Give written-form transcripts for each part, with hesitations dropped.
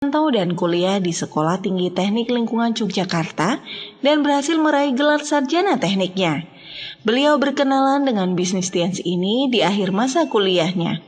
Merantau dan kuliah di Sekolah Tinggi Teknik Lingkungan Yogyakarta dan berhasil meraih gelar sarjana tekniknya. Beliau berkenalan dengan bisnis Tians ini di akhir masa kuliahnya.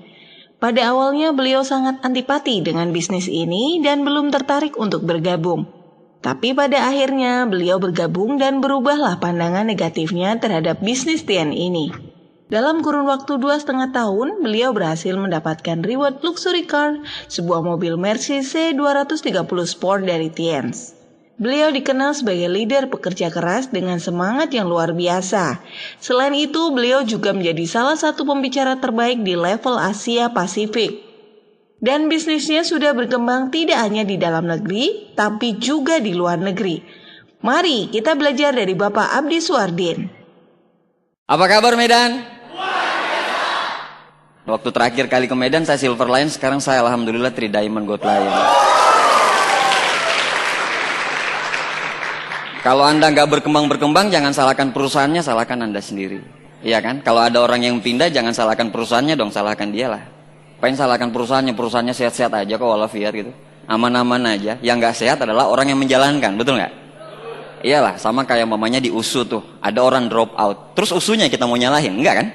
Pada awalnya beliau sangat antipati dengan bisnis ini dan belum tertarik untuk bergabung. Tapi pada akhirnya beliau bergabung dan berubahlah pandangan negatifnya terhadap bisnis Tians ini. Dalam kurun waktu 2,5 tahun, beliau berhasil mendapatkan reward luxury car, sebuah mobil Mercedes C230 Sport dari Tians. Beliau dikenal sebagai leader pekerja keras dengan semangat yang luar biasa. Selain itu, beliau juga menjadi salah satu pembicara terbaik di level Asia Pasifik. Dan bisnisnya sudah berkembang tidak hanya di dalam negeri, tapi juga di luar negeri. Mari kita belajar dari Bapak Abdi Suardin. Apa kabar Medan? Waktu terakhir kali ke Medan saya Silver Lion, sekarang saya alhamdulillah Tri Diamond Gold Lion. Kalau Anda nggak berkembang, jangan salahkan perusahaannya, salahkan Anda sendiri. Iya kan? Kalau ada orang yang pindah, jangan salahkan perusahaannya dong, salahkan dia lah. Pengen salahkan perusahaannya sehat-sehat aja kok walafiat gitu. Aman-aman aja. Yang nggak sehat adalah orang yang menjalankan, betul nggak? Iyalah, sama kayak mamanya di USU tuh, ada orang drop out. Terus USU-nya kita mau nyalahin, enggak kan?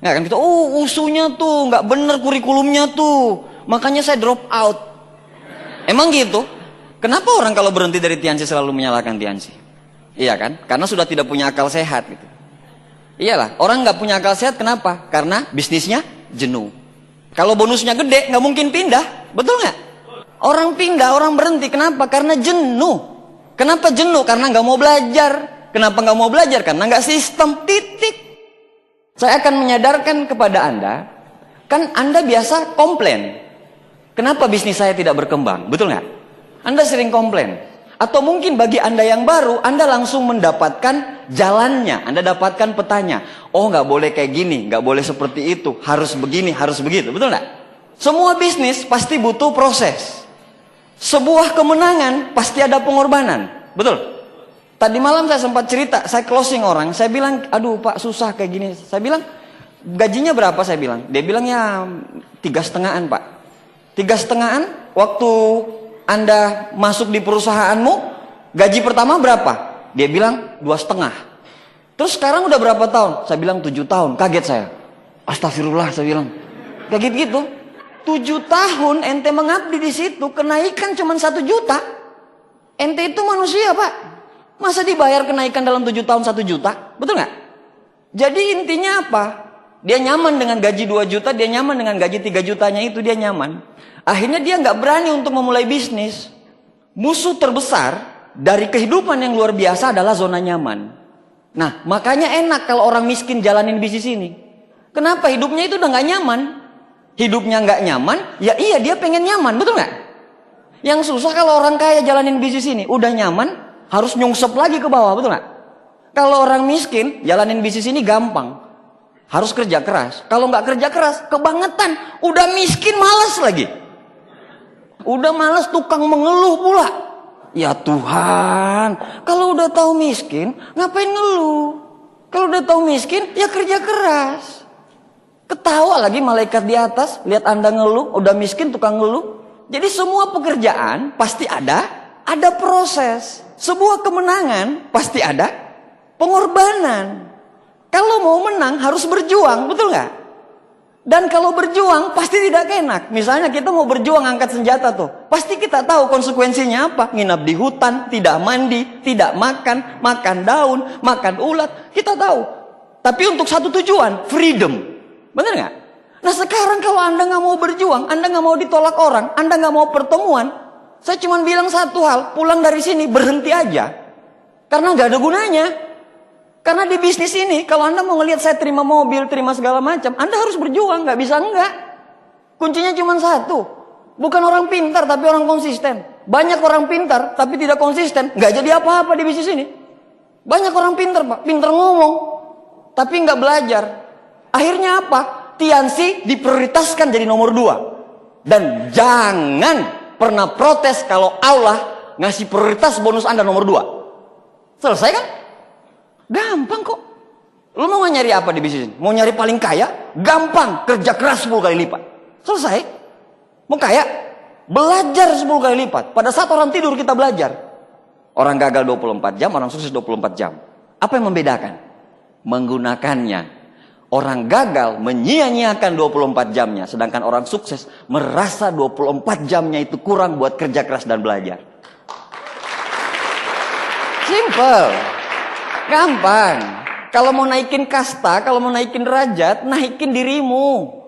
Enggak kan kita, USU-nya tuh nggak bener kurikulumnya tuh, makanya saya drop out. Emang gitu? Kenapa orang kalau berhenti dari Tiansi selalu menyalahkan Tiansi? Iya kan? Karena sudah tidak punya akal sehat gitu. Iyalah, orang nggak punya akal sehat kenapa? Karena bisnisnya jenuh. Kalau bonusnya gede, nggak mungkin pindah, betul nggak? Orang pindah, orang berhenti, kenapa? Karena jenuh. Kenapa jenuh? Karena nggak mau belajar. Kenapa nggak mau belajar? Karena nggak sistem, titik. Saya akan menyadarkan kepada Anda, kan Anda biasa komplain. Kenapa bisnis saya tidak berkembang? Betul nggak? Anda sering komplain. Atau mungkin bagi Anda yang baru, Anda langsung mendapatkan jalannya. Anda dapatkan petanya. Oh nggak boleh kayak gini, nggak boleh seperti itu. Harus begini, harus begitu. Betul nggak? Semua bisnis pasti butuh proses. Sebuah kemenangan pasti ada pengorbanan. Betul? Tadi malam saya sempat cerita, saya closing orang. Saya bilang, aduh Pak susah kayak gini. Saya bilang, gajinya berapa? Saya bilang. Dia bilang ya 3,5-an Pak. 3,5-an waktu Anda masuk di perusahaanmu, gaji pertama berapa? Dia bilang 2,5. Terus sekarang udah berapa tahun? Saya bilang 7 tahun. Kaget saya. Astagfirullah saya bilang. Kaget gitu. 7 tahun ente mengabdi di situ, kenaikan cuma 1 juta. Ente itu manusia Pak. Masa dibayar kenaikan dalam 7 tahun 1 juta? Betul nggak? Jadi intinya apa? Dia nyaman dengan gaji 2 juta, dia nyaman dengan gaji 3 jutanya itu, dia nyaman. Akhirnya dia nggak berani untuk memulai bisnis. Musuh terbesar dari kehidupan yang luar biasa adalah zona nyaman. Nah, makanya enak kalau orang miskin jalanin bisnis ini. Kenapa? Hidupnya itu udah nggak nyaman. Hidupnya nggak nyaman, ya iya dia pengen nyaman, betul nggak? Yang susah kalau orang kaya jalanin bisnis ini, udah nyaman, harus nyungsep lagi ke bawah, betul nggak? Kalau orang miskin jalanin bisnis ini gampang, harus kerja keras. Kalau nggak kerja keras, kebangetan, udah miskin malas lagi. Udah malas tukang mengeluh pula. Ya Tuhan, kalau udah tahu miskin, ngapain ngeluh? Kalau udah tahu miskin, ya kerja keras. Ketawa lagi malaikat di atas, lihat Anda ngeluh, udah miskin tukang ngeluh. Jadi semua pekerjaan pasti ada proses. Sebuah kemenangan pasti ada pengorbanan. Kalau mau menang harus berjuang, betul nggak? Dan kalau berjuang pasti tidak enak. Misalnya kita mau berjuang angkat senjata tuh, pasti kita tahu konsekuensinya apa. Nginap di hutan, tidak mandi, tidak makan, makan daun, makan ulat, kita tahu. Tapi untuk satu tujuan, freedom. Benar nggak? Nah sekarang kalau Anda nggak mau berjuang, Anda nggak mau ditolak orang, Anda nggak mau pertemuan, saya cuma bilang satu hal, pulang dari sini berhenti aja. Karena nggak ada gunanya. Karena di bisnis ini, kalau Anda mau ngelihat saya terima mobil, terima segala macam, Anda harus berjuang, nggak bisa enggak. Kuncinya cuma satu, bukan orang pintar tapi orang konsisten. Banyak orang pintar tapi tidak konsisten, nggak jadi apa-apa di bisnis ini. Banyak orang pintar Pak, pintar ngomong, tapi nggak belajar. Akhirnya apa? Tiansi diprioritaskan jadi nomor 2. Dan jangan pernah protes kalau Allah ngasih prioritas bonus Anda nomor 2. Selesai kan? Gampang kok. Lu mau nyari apa di bisnis ini? Mau nyari paling kaya? Gampang, kerja keras 10 kali lipat. Selesai. Mau kaya? Belajar 10 kali lipat. Pada saat orang tidur kita belajar. Orang gagal 24 jam, orang sukses 24 jam. Apa yang membedakan? Menggunakannya. Orang gagal menyia-nyiakan 24 jamnya. Sedangkan orang sukses merasa 24 jamnya itu kurang buat kerja keras dan belajar. Simple. Gampang. Kalau mau naikin kasta, kalau mau naikin derajat, naikin dirimu.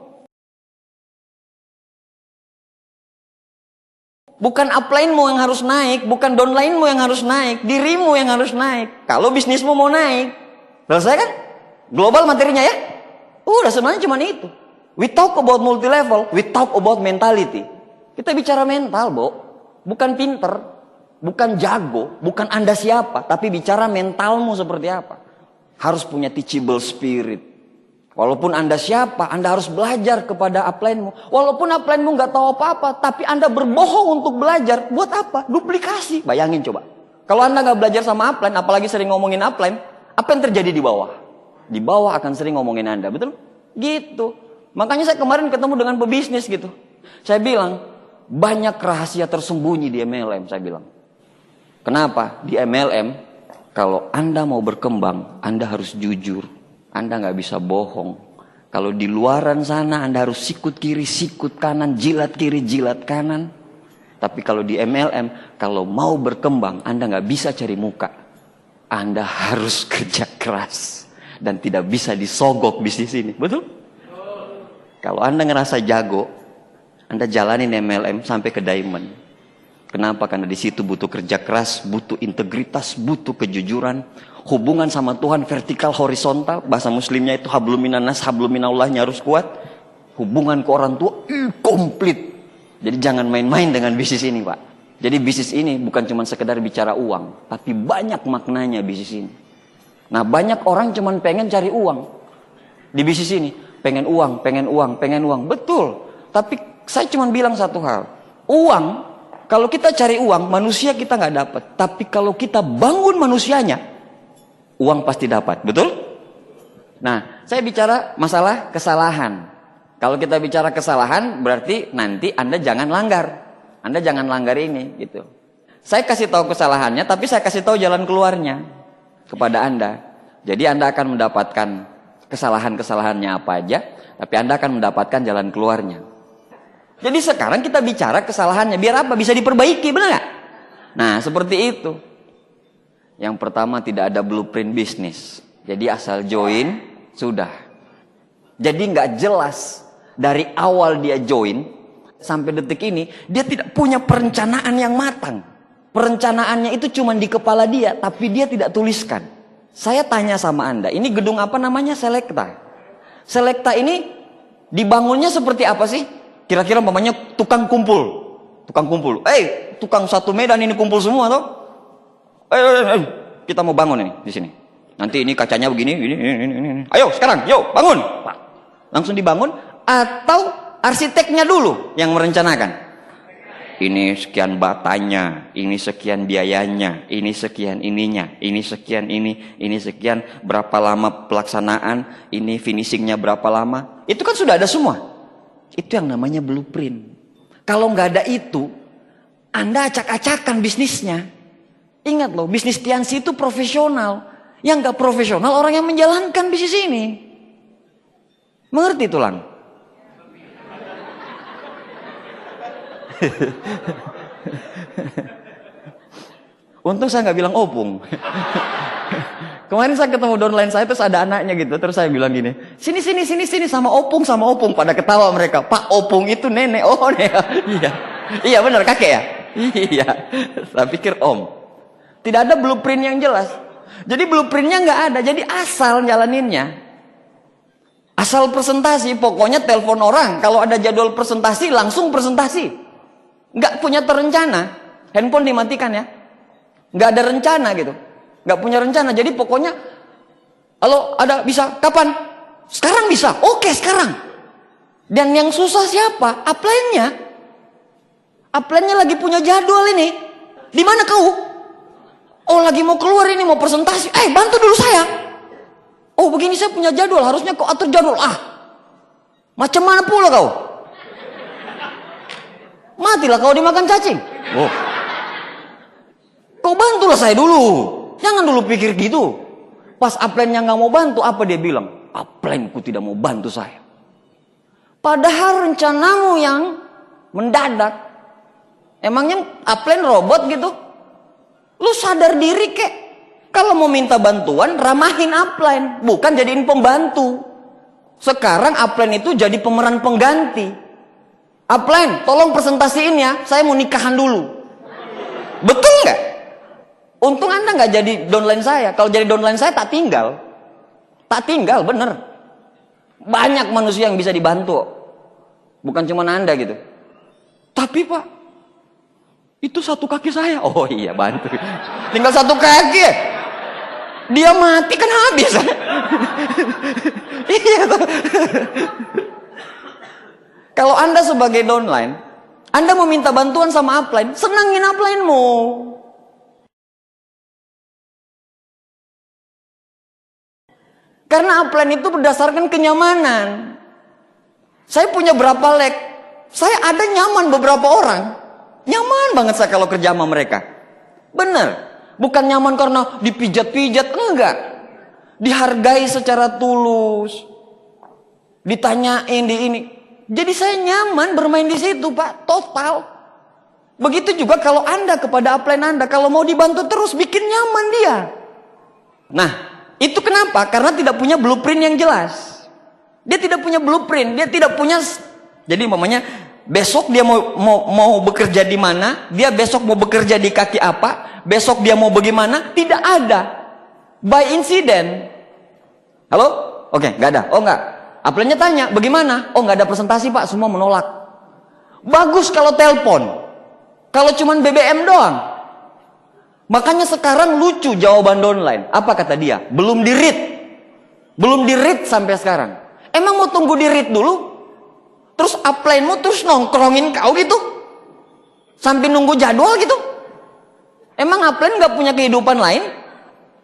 Bukan upline-mu yang harus naik, bukan downline-mu yang harus naik, dirimu yang harus naik. Kalau bisnismu mau naik. Selesai kan? Global materinya ya? Udah sebenarnya cuma itu. We talk about multi level, we talk about mentality. Kita bicara mental, Bo. Bukan pinter, bukan jago, bukan Anda siapa, tapi bicara mentalmu seperti apa. Harus punya teachable spirit. Walaupun Anda siapa, Anda harus belajar kepada upline-mu. Walaupun upline-mu nggak tahu apa-apa, tapi Anda berbohong untuk belajar. Buat apa? Duplikasi. Bayangin coba. Kalau Anda nggak belajar sama upline, apalagi sering ngomongin upline, apa yang terjadi di bawah? Di bawah akan sering ngomongin Anda, betul? Gitu. Makanya saya kemarin ketemu dengan pebisnis gitu. Saya bilang, banyak rahasia tersembunyi di MLM, saya bilang. Kenapa? Di MLM, kalau Anda mau berkembang, Anda harus jujur. Anda nggak bisa bohong. Kalau di luaran sana, Anda harus sikut kiri, sikut kanan, jilat kiri, jilat kanan. Tapi kalau di MLM, kalau mau berkembang, Anda nggak bisa cari muka. Anda harus kerja keras. Dan tidak bisa disogok bisnis ini. Betul? Kalau Anda ngerasa jago, Anda jalanin MLM sampai ke diamond. Kenapa? Karena di situ butuh kerja keras, butuh integritas, butuh kejujuran. Hubungan sama Tuhan vertikal horizontal. Bahasa muslimnya itu hablum minanas, hablum minallahnya harus kuat. Hubungan ke orang tua komplit. Jadi jangan main-main dengan bisnis ini, Pak. Jadi bisnis ini bukan cuma sekedar bicara uang, tapi banyak maknanya bisnis ini. Nah, banyak orang cuma pengen cari uang di bisnis ini. Pengen uang, pengen uang, pengen uang. Betul. Tapi saya cuma bilang satu hal. Uang, kalau kita cari uang, manusia kita nggak dapat. Tapi kalau kita bangun manusianya, uang pasti dapat. Betul? Nah, saya bicara masalah kesalahan. Kalau kita bicara kesalahan, berarti nanti Anda jangan langgar. Anda jangan langgar ini, gitu. Saya kasih tahu kesalahannya, tapi saya kasih tahu jalan keluarnya kepada Anda. Jadi Anda akan mendapatkan kesalahan-kesalahannya apa aja, tapi Anda akan mendapatkan jalan keluarnya. Jadi sekarang kita bicara kesalahannya, biar apa? Bisa diperbaiki, benar nggak? Nah, seperti itu. Yang pertama, tidak ada blueprint bisnis. Jadi asal join, sudah. Jadi nggak jelas dari awal dia join sampai detik ini, dia tidak punya perencanaan yang matang. Perencanaannya itu cuma di kepala dia, tapi dia tidak tuliskan. Saya tanya sama Anda, ini gedung apa namanya? Selekta. Selekta ini dibangunnya seperti apa sih? Kira-kira umpamanya tukang kumpul. Tukang kumpul. Tukang satu Medan ini kumpul semua toh? Kita mau bangun ini di sini. Nanti ini kacanya begini, ini. Ayo sekarang, yuk bangun. Pak. Langsung dibangun atau arsiteknya dulu yang merencanakan? Ini sekian batanya, ini sekian biayanya, ini sekian ininya, ini sekian ini sekian berapa lama pelaksanaan, ini finishingnya berapa lama. Itu kan sudah ada semua. Itu yang namanya blueprint. Kalau nggak ada itu, Anda acak-acakan bisnisnya. Ingat loh, bisnis Tiansi itu profesional. Yang nggak profesional orang yang menjalankan bisnis ini. Mengerti tulang? Untung saya nggak bilang opung. Kemarin saya ketemu downline saya, terus ada anaknya gitu, terus saya bilang gini, sini sama opung pada ketawa mereka. Pak, opung itu nenek. Oh nenek. Iya benar, kakek ya. Iya. Saya pikir om. Tidak ada blueprint yang jelas. Jadi blueprintnya nggak ada. Jadi asal jalaninnya. Asal presentasi, pokoknya telepon orang. Kalau ada jadwal presentasi, langsung presentasi. Nggak punya terencana, handphone dimatikan ya. Nggak ada rencana gitu. Nggak punya rencana, jadi pokoknya kalau ada bisa, kapan? Sekarang bisa, oke sekarang. Dan yang susah siapa? Upline-nya. Upline-nya lagi punya jadwal ini. Di mana kau? Oh lagi mau keluar ini, mau presentasi. Bantu dulu saya. Oh begini saya punya jadwal, harusnya kau atur jadwal. Macam mana pula kau? Matilah kau dimakan cacing. Oh. Kau bantulah saya dulu. Jangan dulu pikir gitu. Pas upline-nya nggak mau bantu, apa dia bilang? Upline-ku tidak mau bantu saya. Padahal rencanamu yang mendadak. Emangnya upline robot gitu? Lu sadar diri kek. Kalau mau minta bantuan, ramahin upline. Bukan jadiin pembantu. Sekarang upline itu jadi pemeran pengganti. Upline, tolong presentasiin ya. Saya mau nikahan dulu. Betul nggak? Untung Anda nggak jadi downline saya. Kalau jadi downline saya tak tinggal. Tak tinggal, bener. Banyak manusia yang bisa dibantu. Bukan cuma Anda gitu. Tapi Pak, itu satu kaki saya. Oh iya, bantu. Tinggal satu kaki. Dia mati kan habis. Iya. Kalau Anda sebagai downline, Anda mau minta bantuan sama upline, senangin upline-mu. Karena upline itu berdasarkan kenyamanan. Saya punya berapa leg, saya ada nyaman beberapa orang. Nyaman banget saya kalau kerja sama mereka. Bener. Bukan nyaman karena dipijat-pijat, enggak. Dihargai secara tulus. Ditanyain di ini. Jadi saya nyaman bermain di situ, Pak. Total. Begitu juga kalau Anda kepada upline Anda, kalau mau dibantu terus, bikin nyaman dia. Nah, itu kenapa? Karena tidak punya blueprint yang jelas. Dia tidak punya blueprint, dia tidak punya. Jadi umpamanya besok dia mau bekerja di mana, dia besok mau bekerja di kaki apa, besok dia mau bagaimana, tidak ada. By incident. Halo? Oke, nggak ada. Oh nggak. Upline-nya tanya, bagaimana? Oh nggak ada presentasi Pak, semua menolak. Bagus kalau telepon. Kalau cuman BBM doang. Makanya sekarang lucu jawaban downline. Apa kata dia? Belum di-read. Belum di-read sampai sekarang. Emang mau tunggu di-read dulu? Terus upline-mu terus nongkrongin kau gitu? Sampai nunggu jadwal gitu? Emang upline nggak punya kehidupan lain?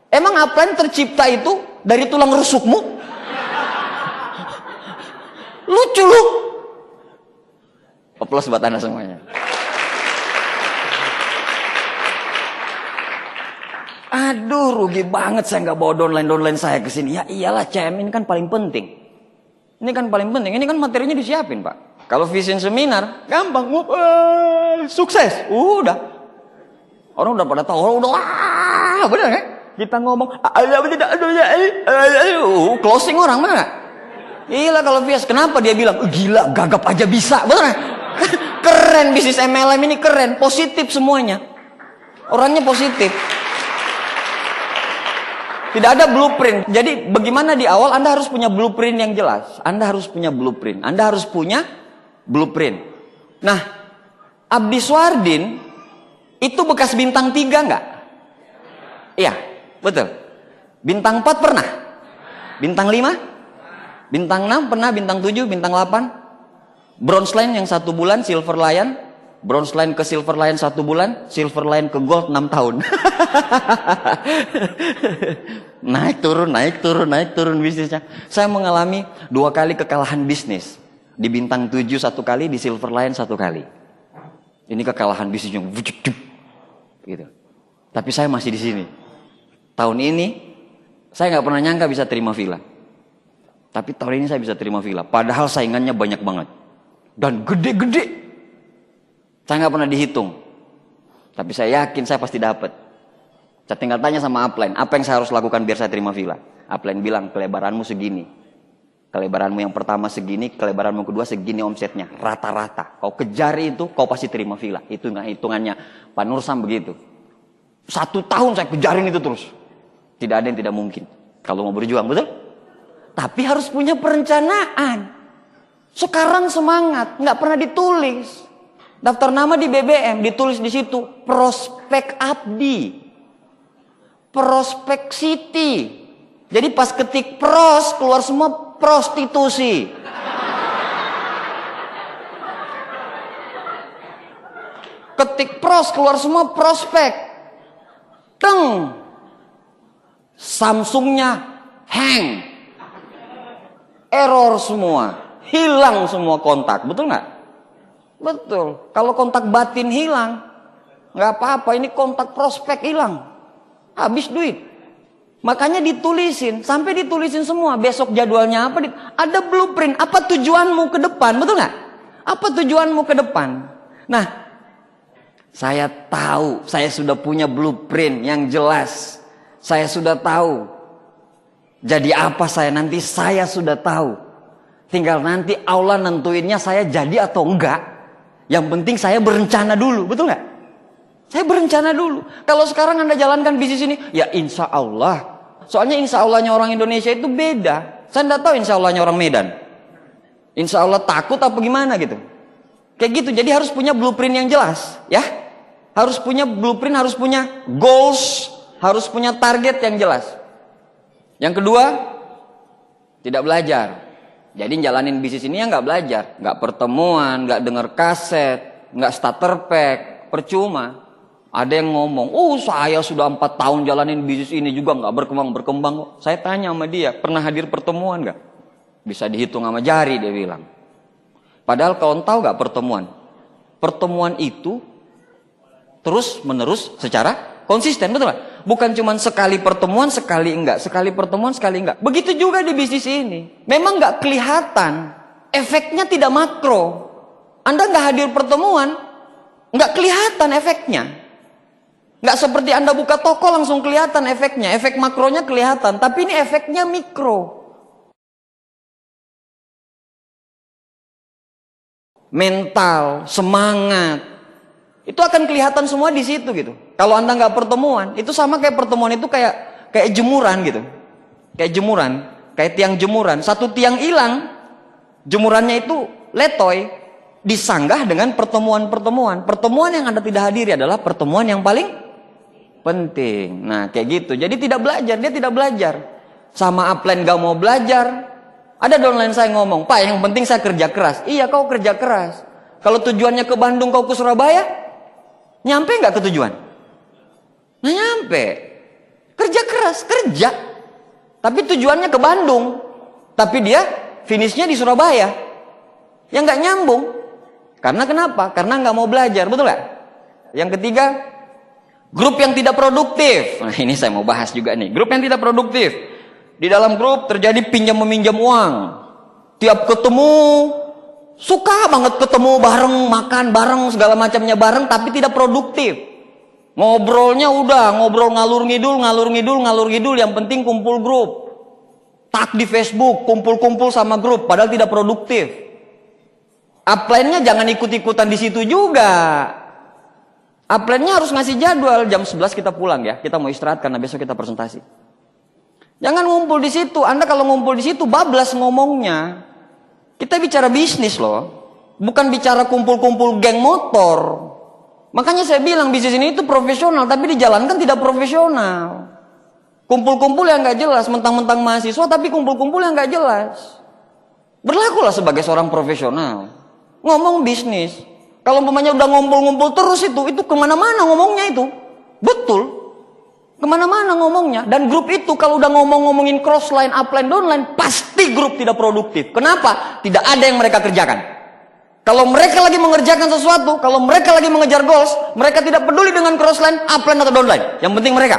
Emang upline tercipta itu dari tulang rusukmu? Lucu lu. Aplaus buat Anda semuanya. Aduh, rugi banget saya nggak bawa downline saya ke sini. Ya iyalah, CM ini kan paling penting. Ini kan paling penting. Ini kan materinya disiapin, Pak. Kalau vision seminar, gampang. Sukses. Udah. Orang udah pada tahu. Orang udah, wah, bener kan? Kita ngomong, closing orang, bener nggak? Gila kalau Vias. Kenapa dia bilang, gila, gagap aja bisa. Bener nggak? Keren bisnis MLM ini, keren. Positif semuanya. Orangnya positif. Tidak ada blueprint. Jadi bagaimana di awal Anda harus punya blueprint yang jelas. Anda harus punya blueprint. Anda harus punya blueprint. Nah, Abdi Swardin itu bekas bintang 3 enggak? Iya, betul. Bintang 4 pernah? Bintang 5? Bintang 6 pernah? Bintang 7? Bintang 8? Bronze Line yang 1 bulan, Silver Lion. Bronze Line ke Silver Lion 1 bulan, Silver Lion ke Gold 6 tahun. Naik turun bisnisnya. Saya mengalami 2 kali kekalahan bisnis. Di bintang 7 1 kali, di Silver Lion 1 kali. Ini kekalahan bisnis yang gitu. Tapi saya masih di sini. Tahun ini saya nggak pernah nyangka bisa terima villa. Tapi tahun ini saya bisa terima villa. Padahal saingannya banyak banget dan gede-gede. Saya nggak pernah dihitung. Tapi saya yakin saya pasti dapat. Saya tinggal tanya sama upline, apa yang saya harus lakukan biar saya terima villa? Upline bilang, kelebaranmu segini. Kelebaranmu yang pertama segini, kelebaranmu kedua segini omsetnya. Rata-rata. Kau kejar itu, kau pasti terima villa. Itu hitungannya. Pak Nursam begitu. 1 tahun saya kejarin itu terus. Tidak ada yang tidak mungkin. Kalau mau berjuang, betul? Tapi harus punya perencanaan. Sekarang semangat, nggak pernah ditulis. Daftar nama di BBM, ditulis di situ prospek Abdi, prospek Siti. Jadi pas ketik pros keluar semua prostitusi. Ketik pros keluar semua prospek. Teng, Samsungnya hang, error semua, hilang semua kontak, betul nggak? Betul. Kalau kontak batin hilang, nggak apa-apa. Ini kontak prospek hilang, habis duit. Makanya ditulisin, sampai ditulisin semua. Besok jadwalnya apa? Ada blueprint. Apa tujuanmu ke depan? Betul nggak? Apa tujuanmu ke depan? Nah, saya tahu, saya sudah punya blueprint yang jelas. Saya sudah tahu. Jadi apa saya nanti, saya sudah tahu. Tinggal nanti Allah nentuinnya saya jadi atau enggak. Yang penting saya berencana dulu, betul nggak? Saya berencana dulu. Kalau sekarang Anda jalankan bisnis ini, ya insya Allah. Soalnya insya Allahnya orang Indonesia itu beda. Saya tidak tahu insya Allahnya orang Medan. Insya Allah takut apa gimana gitu. Kayak gitu, jadi harus punya blueprint yang jelas. Ya, harus punya blueprint, harus punya goals, harus punya target yang jelas. Yang kedua, tidak belajar. Jadi jalanin bisnis ini ya nggak belajar, nggak pertemuan, nggak dengar kaset, nggak starter pack, percuma. Ada yang ngomong, saya sudah 4 tahun jalanin bisnis ini juga nggak berkembang kok. Saya tanya sama dia, pernah hadir pertemuan nggak? Bisa dihitung sama jari, dia bilang. Padahal kawan tahu nggak pertemuan? Pertemuan itu terus menerus secara konsisten, betul nggak? Bukan cuma sekali pertemuan, sekali enggak. Sekali pertemuan, sekali enggak. Begitu juga di bisnis ini. Memang nggak kelihatan. Efeknya tidak makro. Anda nggak hadir pertemuan, nggak kelihatan efeknya. Nggak seperti Anda buka toko langsung kelihatan efeknya. Efek makronya kelihatan, tapi ini efeknya mikro. Mental, semangat, itu akan kelihatan semua di situ gitu. Kalau Anda nggak pertemuan, itu sama kayak pertemuan itu kayak jemuran gitu. Kayak jemuran, kayak tiang jemuran. Satu tiang hilang, jemurannya itu letoy, disanggah dengan pertemuan-pertemuan. Pertemuan yang Anda tidak hadiri adalah pertemuan yang paling penting. Nah kayak gitu. Jadi tidak belajar, dia tidak belajar. Sama upline gak mau belajar. Ada downline saya ngomong, Pak yang penting saya kerja keras. Iya kau kerja keras. Kalau tujuannya ke Bandung kau ke Surabaya, nyampe gak ke tujuan? Nah nyampe. Kerja keras, kerja. Tapi tujuannya ke Bandung. Tapi dia finishnya di Surabaya. Yang gak nyambung. Karena kenapa? Karena gak mau belajar, betul gak? Yang ketiga, grup yang tidak produktif. Nah ini saya mau bahas juga nih. Grup yang tidak produktif. Di dalam grup terjadi pinjam meminjam uang. Tiap ketemu, suka banget ketemu bareng, makan bareng, segala macamnya bareng, tapi tidak produktif. Ngobrolnya udah, ngobrol ngalur ngidul, yang penting kumpul grup. Tag di Facebook, kumpul-kumpul sama grup, padahal tidak produktif. Upline-nya jangan ikut-ikutan di situ juga. Upline-nya harus ngasih jadwal, jam 11 kita pulang ya. Kita mau istirahat karena besok kita presentasi. Jangan ngumpul di situ. Anda kalau ngumpul di situ bablas ngomongnya. Kita bicara bisnis loh. Bukan bicara kumpul-kumpul geng motor. Makanya saya bilang bisnis ini itu profesional, tapi dijalankan tidak profesional. Kumpul-kumpul yang nggak jelas, mentang-mentang mahasiswa tapi kumpul-kumpul yang nggak jelas. Berlakulah sebagai seorang profesional. Ngomong bisnis. Kalau umpamanya udah ngumpul-ngumpul terus itu kemana-mana ngomongnya itu. Betul. Kemana-mana ngomongnya. Dan grup itu kalau udah ngomongin crossline, upline, downline, pasti grup tidak produktif. Kenapa? Tidak ada yang mereka kerjakan. Kalau mereka lagi mengerjakan sesuatu, kalau mereka lagi mengejar goals, mereka tidak peduli dengan crossline, upline atau downline. Yang penting mereka.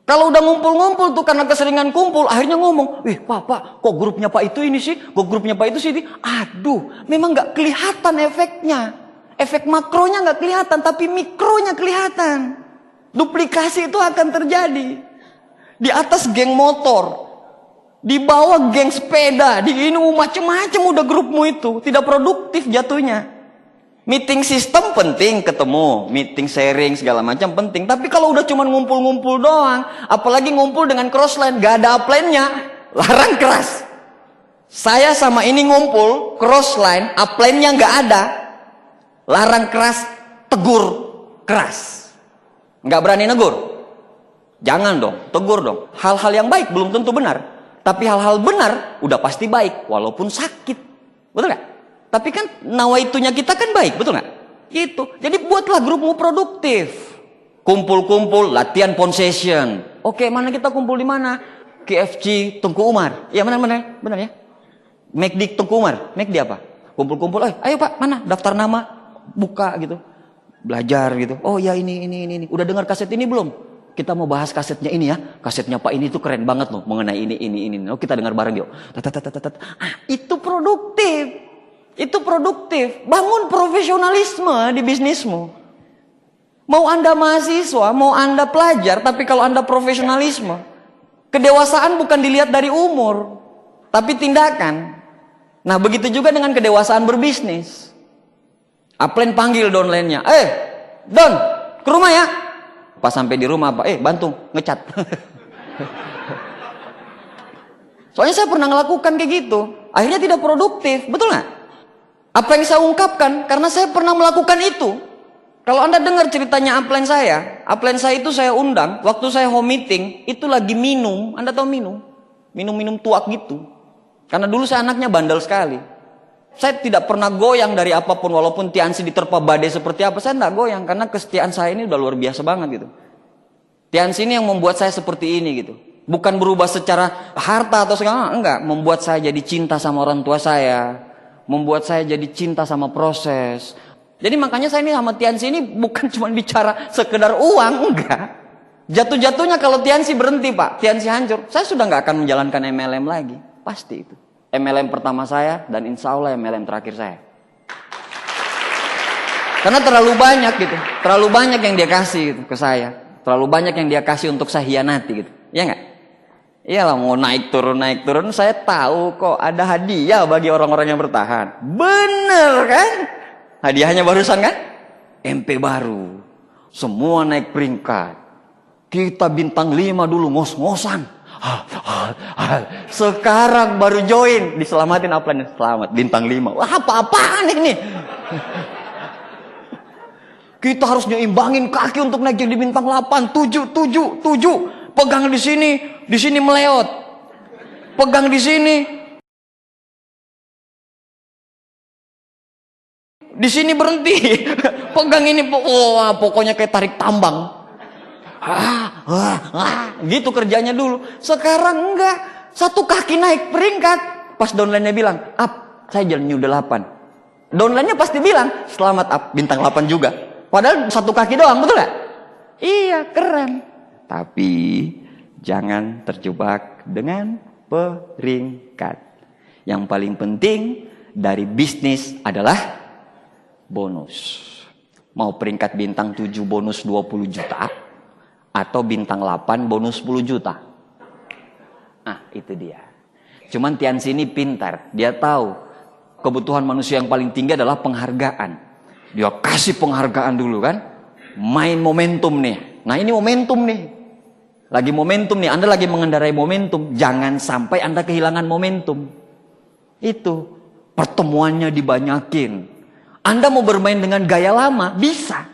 Kalau udah ngumpul-ngumpul tuh karena keseringan kumpul, akhirnya ngomong, Pak, kok grupnya Pak itu ini sih, kok grupnya Pak itu sih ini. Aduh, memang nggak kelihatan efeknya. Efek makronya nggak kelihatan, tapi mikronya kelihatan. Duplikasi itu akan terjadi. Di atas geng motor, di bawah geng sepeda, di ini macam-macam udah grupmu itu, tidak produktif jatuhnya. Meeting sistem penting ketemu, meeting sharing segala macam penting. Tapi kalau udah cuma ngumpul-ngumpul doang, apalagi ngumpul dengan crossline, gak ada upline-nya, larang keras. Saya sama ini ngumpul, crossline, upline-nya gak ada, larang keras, tegur keras. Gak berani negur. Jangan dong, tegur dong. Hal-hal yang baik belum tentu benar. Tapi hal-hal benar udah pasti baik, walaupun sakit. Betul gak? Tapi kan nawaitunya kita kan baik, betul nggak? Gitu. Jadi buatlah grupmu produktif. Kumpul-kumpul, latihan phone session. Oke, mana kita kumpul di mana? KFC Tengku Umar. Iya benar ya. McD Tengku Umar. McD apa? Kumpul-kumpul, ayo Pak, mana daftar nama, buka gitu. Belajar gitu. Oh ya ini. Udah dengar kaset ini belum? Kita mau bahas kasetnya ini ya. Kasetnya Pak ini tuh keren banget loh mengenai ini. Oh, kita dengar bareng yuk. Itu produktif. Itu produktif. Bangun profesionalisme di bisnismu. Mau Anda mahasiswa, mau Anda pelajar, tapi kalau Anda profesionalisme, kedewasaan bukan dilihat dari umur, tapi tindakan. Nah, begitu juga dengan kedewasaan berbisnis. Upline panggil downline-nya. Don, ke rumah ya. Pas sampai di rumah, bantu ngecat. Soalnya saya pernah ngelakukan kayak gitu. Akhirnya tidak produktif, betul nggak? Apa yang saya ungkapkan? Karena saya pernah melakukan itu. Kalau Anda dengar ceritanya upline saya itu saya undang, waktu saya home meeting, itu lagi minum. Anda tahu minum? Minum tuak gitu. Karena dulu saya anaknya bandel sekali. Saya tidak pernah goyang dari apapun, walaupun Tiansi diterpa badai seperti apa, saya tidak goyang, karena kesetiaan saya ini udah luar biasa banget gitu. Tiansi ini yang membuat saya seperti ini gitu. Bukan berubah secara harta atau segala, enggak. Membuat saya jadi cinta sama orang tua saya, membuat saya jadi cinta sama proses. Jadi makanya saya ini sama Tiansi ini bukan cuma bicara sekedar uang, enggak. Jatuh-jatuhnya kalau Tiansi berhenti Pak, Tiansi hancur, saya sudah nggak akan menjalankan MLM lagi, pasti itu. MLM pertama saya dan insya Allah MLM terakhir saya. Karena terlalu banyak gitu, terlalu banyak yang dia kasih gitu ke saya, terlalu banyak yang dia kasih untuk saya hianati gitu, ya nggak? Iyalah mau naik turun, saya tahu kok ada hadiah bagi orang-orang yang bertahan. Bener kan? Hadiahnya barusan kan? MP baru, semua naik peringkat. Kita bintang 5 dulu ngos-ngosan. Sekarang baru join, diselamatin upline, selamat bintang 5. Wah, apa-apaan ini? Kita harus nyimbangin kaki untuk naik jadi bintang 8, 7. Pegang di sini meleot. Pegang di sini berhenti. Pegang ini, pokoknya kayak tarik tambang. Gitu kerjanya dulu. Sekarang enggak, satu kaki naik peringkat. Pas downline-nya bilang up, saya jalan new 8. Downline-nya pasti bilang selamat up, bintang 8 juga. Padahal satu kaki doang, betul gak? Iya, keren. Tapi jangan terjebak dengan peringkat. Yang paling penting dari bisnis adalah bonus. Mau peringkat bintang 7 bonus 20 juta atau bintang 8 bonus 10 juta. Nah, itu dia. Cuman Tiansi ini pintar. Dia tahu kebutuhan manusia yang paling tinggi adalah penghargaan. Dia kasih penghargaan dulu kan. Main momentum nih. Nah, ini momentum nih. Lagi momentum nih. Anda lagi mengendarai momentum. Jangan sampai Anda kehilangan momentum. Itu. Pertemuannya dibanyakin. Anda mau bermain dengan gaya lama? Bisa.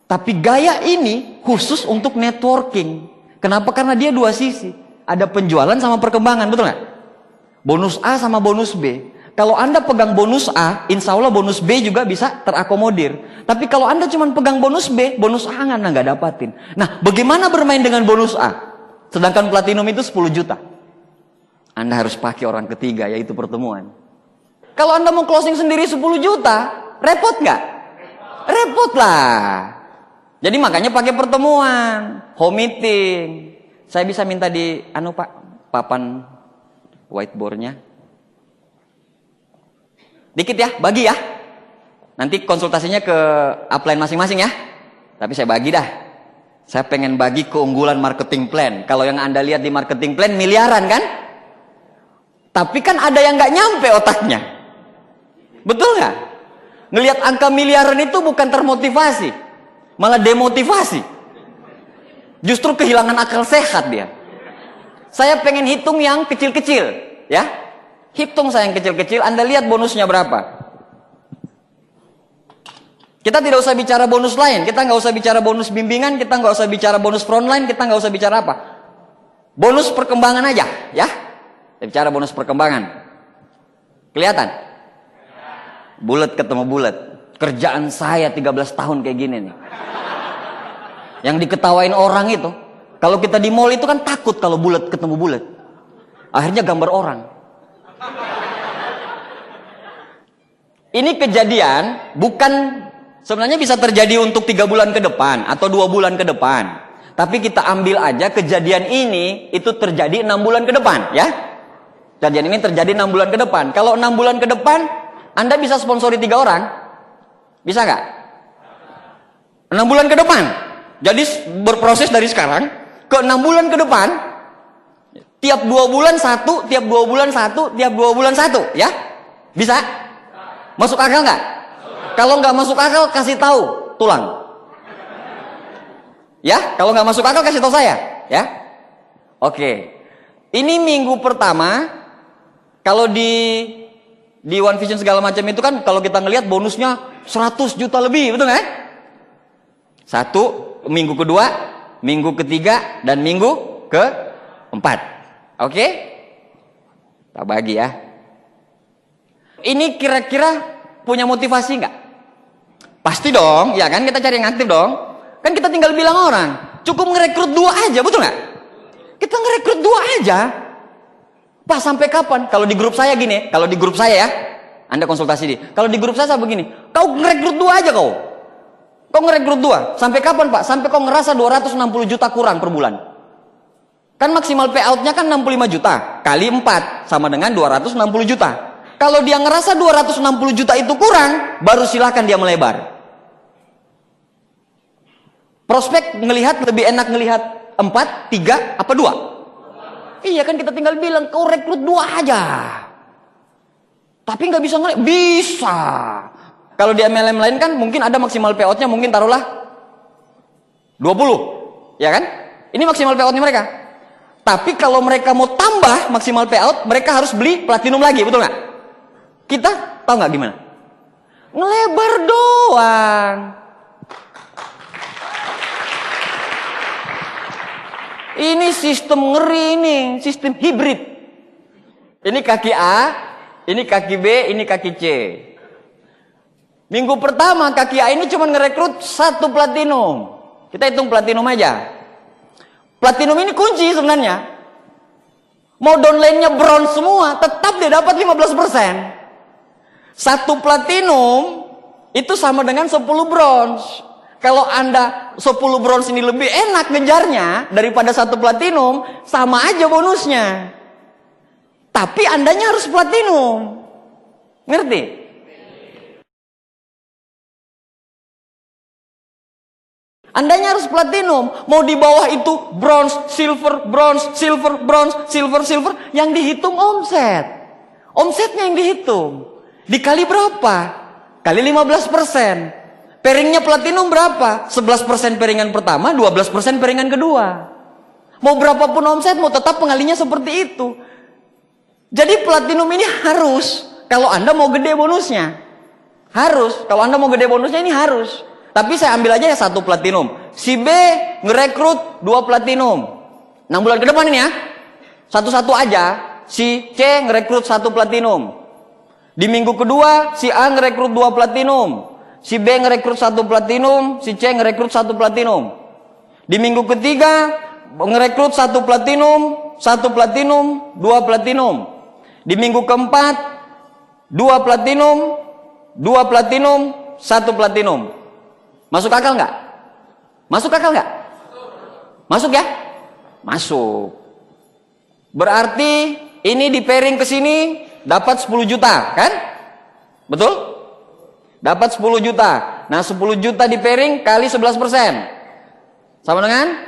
Tapi gaya ini khusus untuk networking. Kenapa? Karena dia dua sisi. Ada penjualan sama perkembangan, betul nggak? Bonus A sama bonus B. Kalau Anda pegang bonus A, insya Allah bonus B juga bisa terakomodir. Tapi kalau Anda cuma pegang bonus B, bonus A Anda nggak dapatin. Nah, bagaimana bermain dengan bonus A? Sedangkan platinum itu 10 juta. Anda harus pakai orang ketiga, yaitu pertemuan. Kalau Anda mau closing sendiri 10 juta, repot nggak? Repot lah. Jadi makanya pakai pertemuan, home meeting. Saya bisa minta di Pak, papan whiteboardnya. Dikit ya, bagi ya. Nanti konsultasinya ke upline masing-masing ya. Tapi saya bagi dah. Saya pengen bagi keunggulan marketing plan. Kalau yang Anda lihat di marketing plan miliaran kan? Tapi kan ada yang nggak nyampe otaknya. Betul nggak? Ngelihat angka miliaran itu bukan termotivasi, malah demotivasi. Justru kehilangan akal sehat dia. Saya pengen hitung yang kecil-kecil, ya. Hitung saya yang kecil-kecil, Anda lihat bonusnya berapa. Kita tidak usah bicara bonus lain, kita nggak usah bicara bonus bimbingan, kita nggak usah bicara bonus frontline, kita nggak usah bicara apa. Bonus perkembangan aja, ya. Kita bicara bonus perkembangan. Kelihatan? Bulat ketemu bulat. Kerjaan saya 13 tahun kayak gini nih. Yang diketawain orang itu, Kalau kita di mall itu kan takut kalau bulat ketemu bulat. Akhirnya gambar orang. Ini kejadian bukan, sebenarnya bisa terjadi untuk 3 bulan ke depan atau 2 bulan ke depan. Tapi kita ambil aja kejadian ini itu terjadi 6 bulan ke depan, ya. Kejadian ini terjadi 6 bulan ke depan. Kalau 6 bulan ke depan, Anda bisa sponsori 3 orang? Bisa nggak? 6 bulan ke depan. Jadi berproses dari sekarang ke 6 bulan ke depan. Tiap 2 bulan 1, tiap 2 bulan 1, tiap 2 bulan 1, ya? Bisa? Masuk akal nggak? Kalau nggak masuk akal, kasih tahu, tulang. Ya, kalau nggak masuk akal kasih tahu saya, ya. Oke. Ini minggu pertama. Kalau di One Vision segala macam itu kan kalau kita ngelihat bonusnya 100 juta lebih, betul nggak? 1 minggu kedua, minggu ketiga, dan minggu keempat. Oke? Kita bagi ya. Ini kira-kira punya motivasi nggak? Pasti dong, ya kan? Kita cari yang aktif dong. Kan kita tinggal bilang orang, cukup ngerekrut 2 aja, betul nggak? Kita ngerekrut 2 aja. Pak, sampai kapan? Kalau di grup saya gini, kalau di grup saya ya, Anda konsultasi di. Kalau di grup saya begini, kau ngerekrut 2 aja kau. Kau ngerekrut 2. Sampai kapan, Pak? Sampai kau ngerasa 260 juta kurang per bulan. Kan maksimal payout-nya kan 65 juta. Kali 4 sama dengan 260 juta. Kalau dia ngerasa 260 juta itu kurang, baru silahkan dia melebar. Prospek ngelihat lebih enak ngelihat 4, 3, apa 2? Iya kan, kita tinggal bilang kau rekrut 2 aja. Tapi nggak bisa ngelihat. Bisa. Kalau di MLM lain kan mungkin ada maksimal payout-nya, mungkin taruhlah 20. Ya kan? Ini maksimal payout-nya mereka. Tapi kalau mereka mau tambah maksimal payout, mereka harus beli platinum lagi, betul nggak? Kita tahu nggak gimana? Ngelebar doang. Ini sistem ngeri, ini sistem hibrid. Ini kaki A, ini kaki B, ini kaki C. Minggu pertama kaki A ini cuma ngerekrut 1 platinum. Kita hitung platinum aja. Platinum ini kunci sebenarnya. Mau downline-nya bronze semua, tetap dia dapat 15%. 1 platinum itu sama dengan 10 bronze. Kalau Anda 10 bronze ini lebih enak ngejarnya daripada 1 platinum, sama aja bonusnya. Tapi Andanya harus platinum. Ngerti? Andanya harus platinum. Mau di bawah itu bronze, silver, bronze, silver, bronze, silver, silver. Yang dihitung omset. Omsetnya yang dihitung. Dikali berapa? Kali 15%. Pairingnya platinum berapa? 11% pairingan pertama, 12% pairingan kedua. Mau berapapun omset, mau tetap pengalinya seperti itu. Jadi platinum ini harus. Kalau Anda mau gede bonusnya. Harus. Kalau Anda mau gede bonusnya ini harus. Tapi saya ambil aja ya 1 platinum. Si B ngerekrut 2 platinum. 6 bulan ke depan ini ya. Satu-satu aja. Si C ngerekrut 1 platinum. Di minggu kedua, si A ngerekrut 2 platinum. Si B ngerekrut 1 platinum. Si C ngerekrut 1 platinum. Di minggu ketiga, ngerekrut 1 platinum, 1 platinum, 2 platinum. Di minggu keempat, 2 platinum, 2 platinum, 1 platinum. Masuk akal nggak? Masuk akal nggak? Masuk ya? Masuk. Berarti ini di pairing ke sini dapat 10 juta, kan? Betul? Dapat 10 juta. Nah, 10 juta di pairing kali 11%. Sama dengan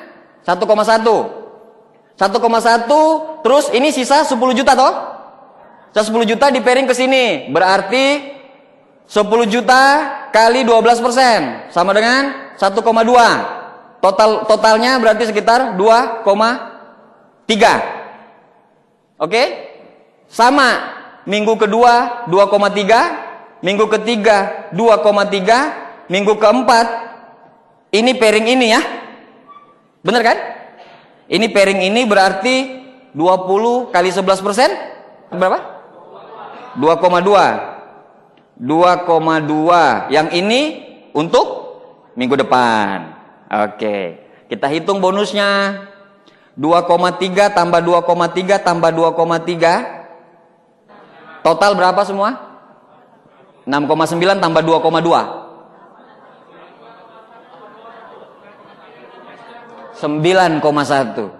1,1. 1,1 terus ini sisa 10 juta toh? Sisa 10 juta di pairing ke sini. Berarti 10 juta kali 12%. Sama dengan 1,2. Totalnya berarti sekitar 2,3. Oke? Sama. Minggu kedua 2,3, minggu ketiga 2,3, minggu keempat ini pairing ini ya. Bener kan? Ini pairing ini berarti 20 kali 11% berapa? 2,2. 2,2. Yang ini untuk minggu depan. Oke. Kita hitung bonusnya. 2,3 tambah 2,3 tambah 2,3. Total berapa semua? 6,9 tambah 2,2. 9,1.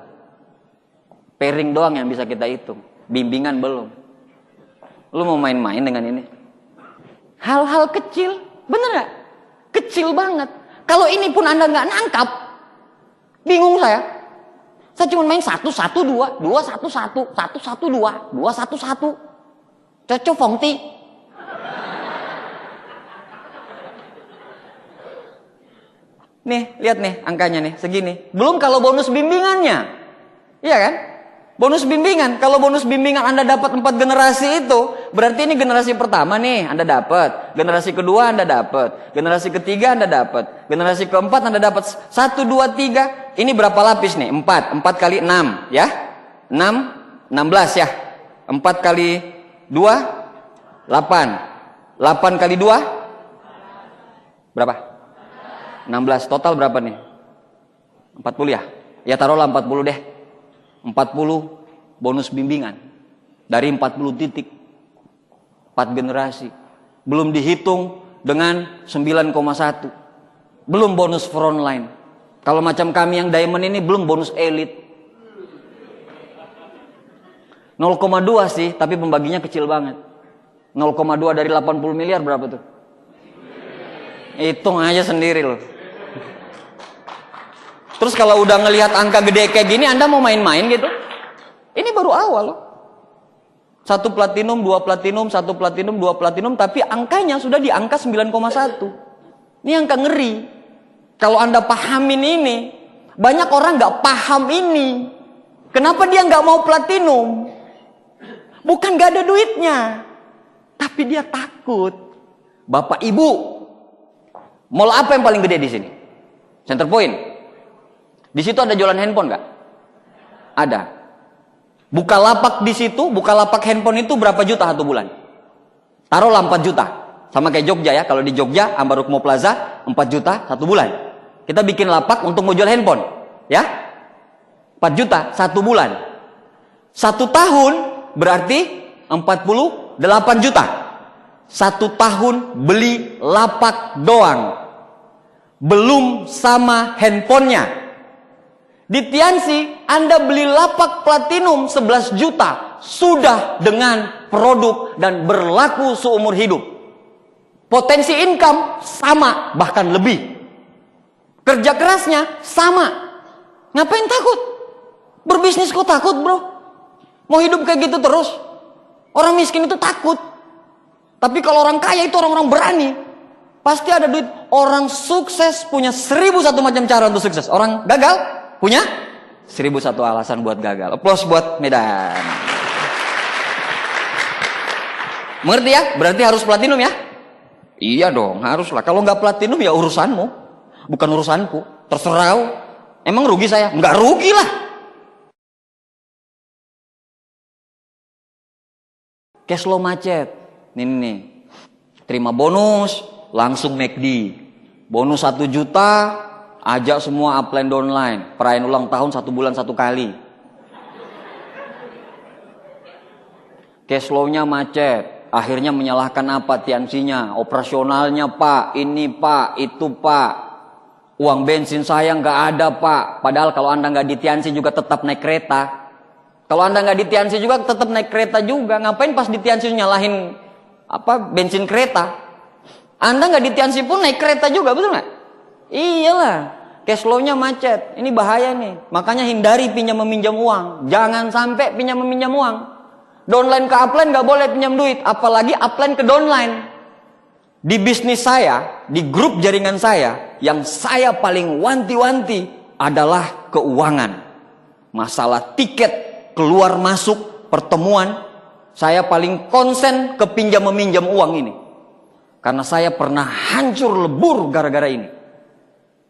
Pairing doang yang bisa kita hitung. Bimbingan belum. Lu mau main-main dengan ini? Hal-hal kecil, bener gak? Kecil banget. Kalau ini pun Anda nggak nangkap, bingung saya. Saya cuma main 1, 1, 2, 2, 1, 1, 1, 1, 2, 2, 1, 1. Cocok Fongti. Nih, lihat nih angkanya nih, segini. Belum kalau bonus bimbingannya. Iya kan? Bonus bimbingan. Kalau bonus bimbingan Anda dapat 4 generasi itu, berarti ini generasi pertama nih Anda dapat. Generasi kedua Anda dapat. Generasi ketiga Anda dapat. Generasi keempat Anda dapat. 1, 2, 3. Ini berapa lapis nih? 4. 4 kali 6 ya. 6, 16 ya. 4 kali 2, 8. 8 kali 2, berapa? 16. Total berapa nih? 40 ya? Ya taruhlah 40 deh. 40 bonus bimbingan dari 40 titik 4 generasi, belum dihitung dengan 9,1, belum bonus frontline. Kalau macam kami yang diamond ini belum bonus elite. 0,2 sih, tapi pembaginya kecil banget. 0,2 dari 80 miliar berapa tuh? Hitung aja sendiri loh. Terus kalau udah ngelihat angka gede kayak gini, Anda mau main-main gitu? Ini baru awal loh. 1 platinum, 2 platinum, 1 platinum, 2 platinum, tapi angkanya sudah di angka 9,1. Ini angka ngeri. Kalau Anda pahamin ini, banyak orang nggak paham ini. Kenapa dia nggak mau platinum? Bukan nggak ada duitnya, tapi dia takut. Bapak Ibu, mall apa yang paling gede di sini? Center Point. Di situ ada jualan handphone nggak? Ada. Bukalapak di situ, Bukalapak handphone itu berapa juta satu bulan? Taruhlah 4 juta. Sama kayak Jogja ya. Kalau di Jogja, Ambarukmo Plaza 4 juta satu bulan. Kita bikin lapak untuk mau jual handphone, ya? 4 juta satu bulan. 1 tahun berarti 48 juta. 1 tahun beli lapak doang. Belum sama handphonenya. Di Tiansi, Anda beli lapak platinum 11 juta. Sudah dengan produk dan berlaku seumur hidup. Potensi income sama, bahkan lebih. Kerja kerasnya sama. Ngapain takut? Berbisnis kok takut bro? Mau hidup kayak gitu terus? Orang miskin itu takut. Tapi kalau orang kaya itu orang-orang berani. Pasti ada duit. Orang sukses punya 1001 macam cara untuk sukses. Orang gagal punya 1001 alasan buat gagal. Applause buat Medan. Mengerti ya? Berarti harus platinum ya? Iya dong, haruslah. Kalau nggak platinum ya urusanmu, bukan urusanku. Terserah. Emang rugi saya? Nggak rugi lah. Cash flow macet. Nih. Terima bonus, langsung McD. Bonus 1 juta. Ajak semua upline downline, perayaan ulang tahun 1 bulan 1 kali. Cash flow-nya macet, akhirnya menyalahkan apa Tiansinya, operasionalnya pak, ini pak, itu pak. Uang bensin saya nggak ada pak, padahal kalau Anda nggak di Tiansi juga tetap naik kereta. Kalau Anda nggak di Tiansi juga tetap naik kereta juga. Ngapain pas di Tiansi nyalahin bensin kereta? Anda nggak di Tiansi pun naik kereta juga, betul nggak? Iyalah, cash flow-nya macet. Ini bahaya nih. Makanya hindari pinjam meminjam uang. Jangan sampai pinjam meminjam uang. Downline ke upline nggak boleh pinjam duit, apalagi upline ke downline. Di bisnis saya, di grup jaringan saya, yang saya paling wanti-wanti adalah keuangan. Masalah tiket keluar masuk pertemuan, saya paling konsen ke pinjam meminjam uang ini. Karena saya pernah hancur lebur gara-gara ini.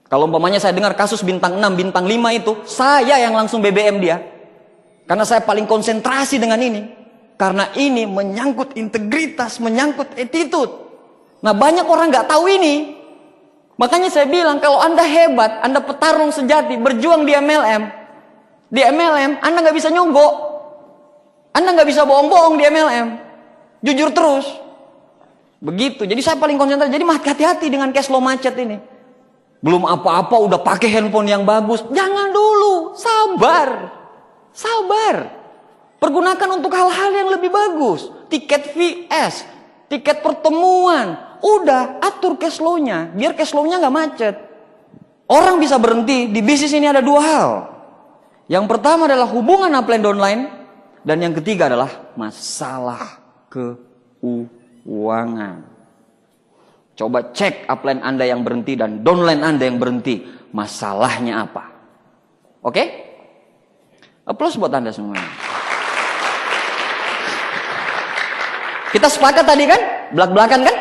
Kalau umpamanya saya dengar kasus bintang 6, bintang 5 itu, saya yang langsung BBM dia. Karena saya paling konsentrasi dengan ini. Karena ini menyangkut integritas, menyangkut attitude. Nah banyak orang nggak tahu ini. Makanya saya bilang kalau Anda hebat, Anda petarung sejati, berjuang di MLM. Di MLM, Anda nggak bisa nyogok. Anda nggak bisa bohong-bohong di MLM. Jujur terus. Begitu. Jadi saya paling konsentrasi. Jadi hati-hati dengan cash flow macet ini. Belum apa-apa udah pakai handphone yang bagus. Jangan dulu. Sabar. Sabar. Pergunakan untuk hal-hal yang lebih bagus. Tiket VS. Tiket pertemuan. Udah atur cash flow-nya. Biar cash flow-nya nggak macet. Orang bisa berhenti. Di bisnis ini ada dua hal. Yang pertama adalah hubungan upline downline. Dan yang ketiga adalah masalah keuangan. Coba cek upline Anda yang berhenti dan downline Anda yang berhenti. Masalahnya apa? Oke? Aplaus buat Anda semua. Kita sepakat tadi kan? Belak-belakan kan?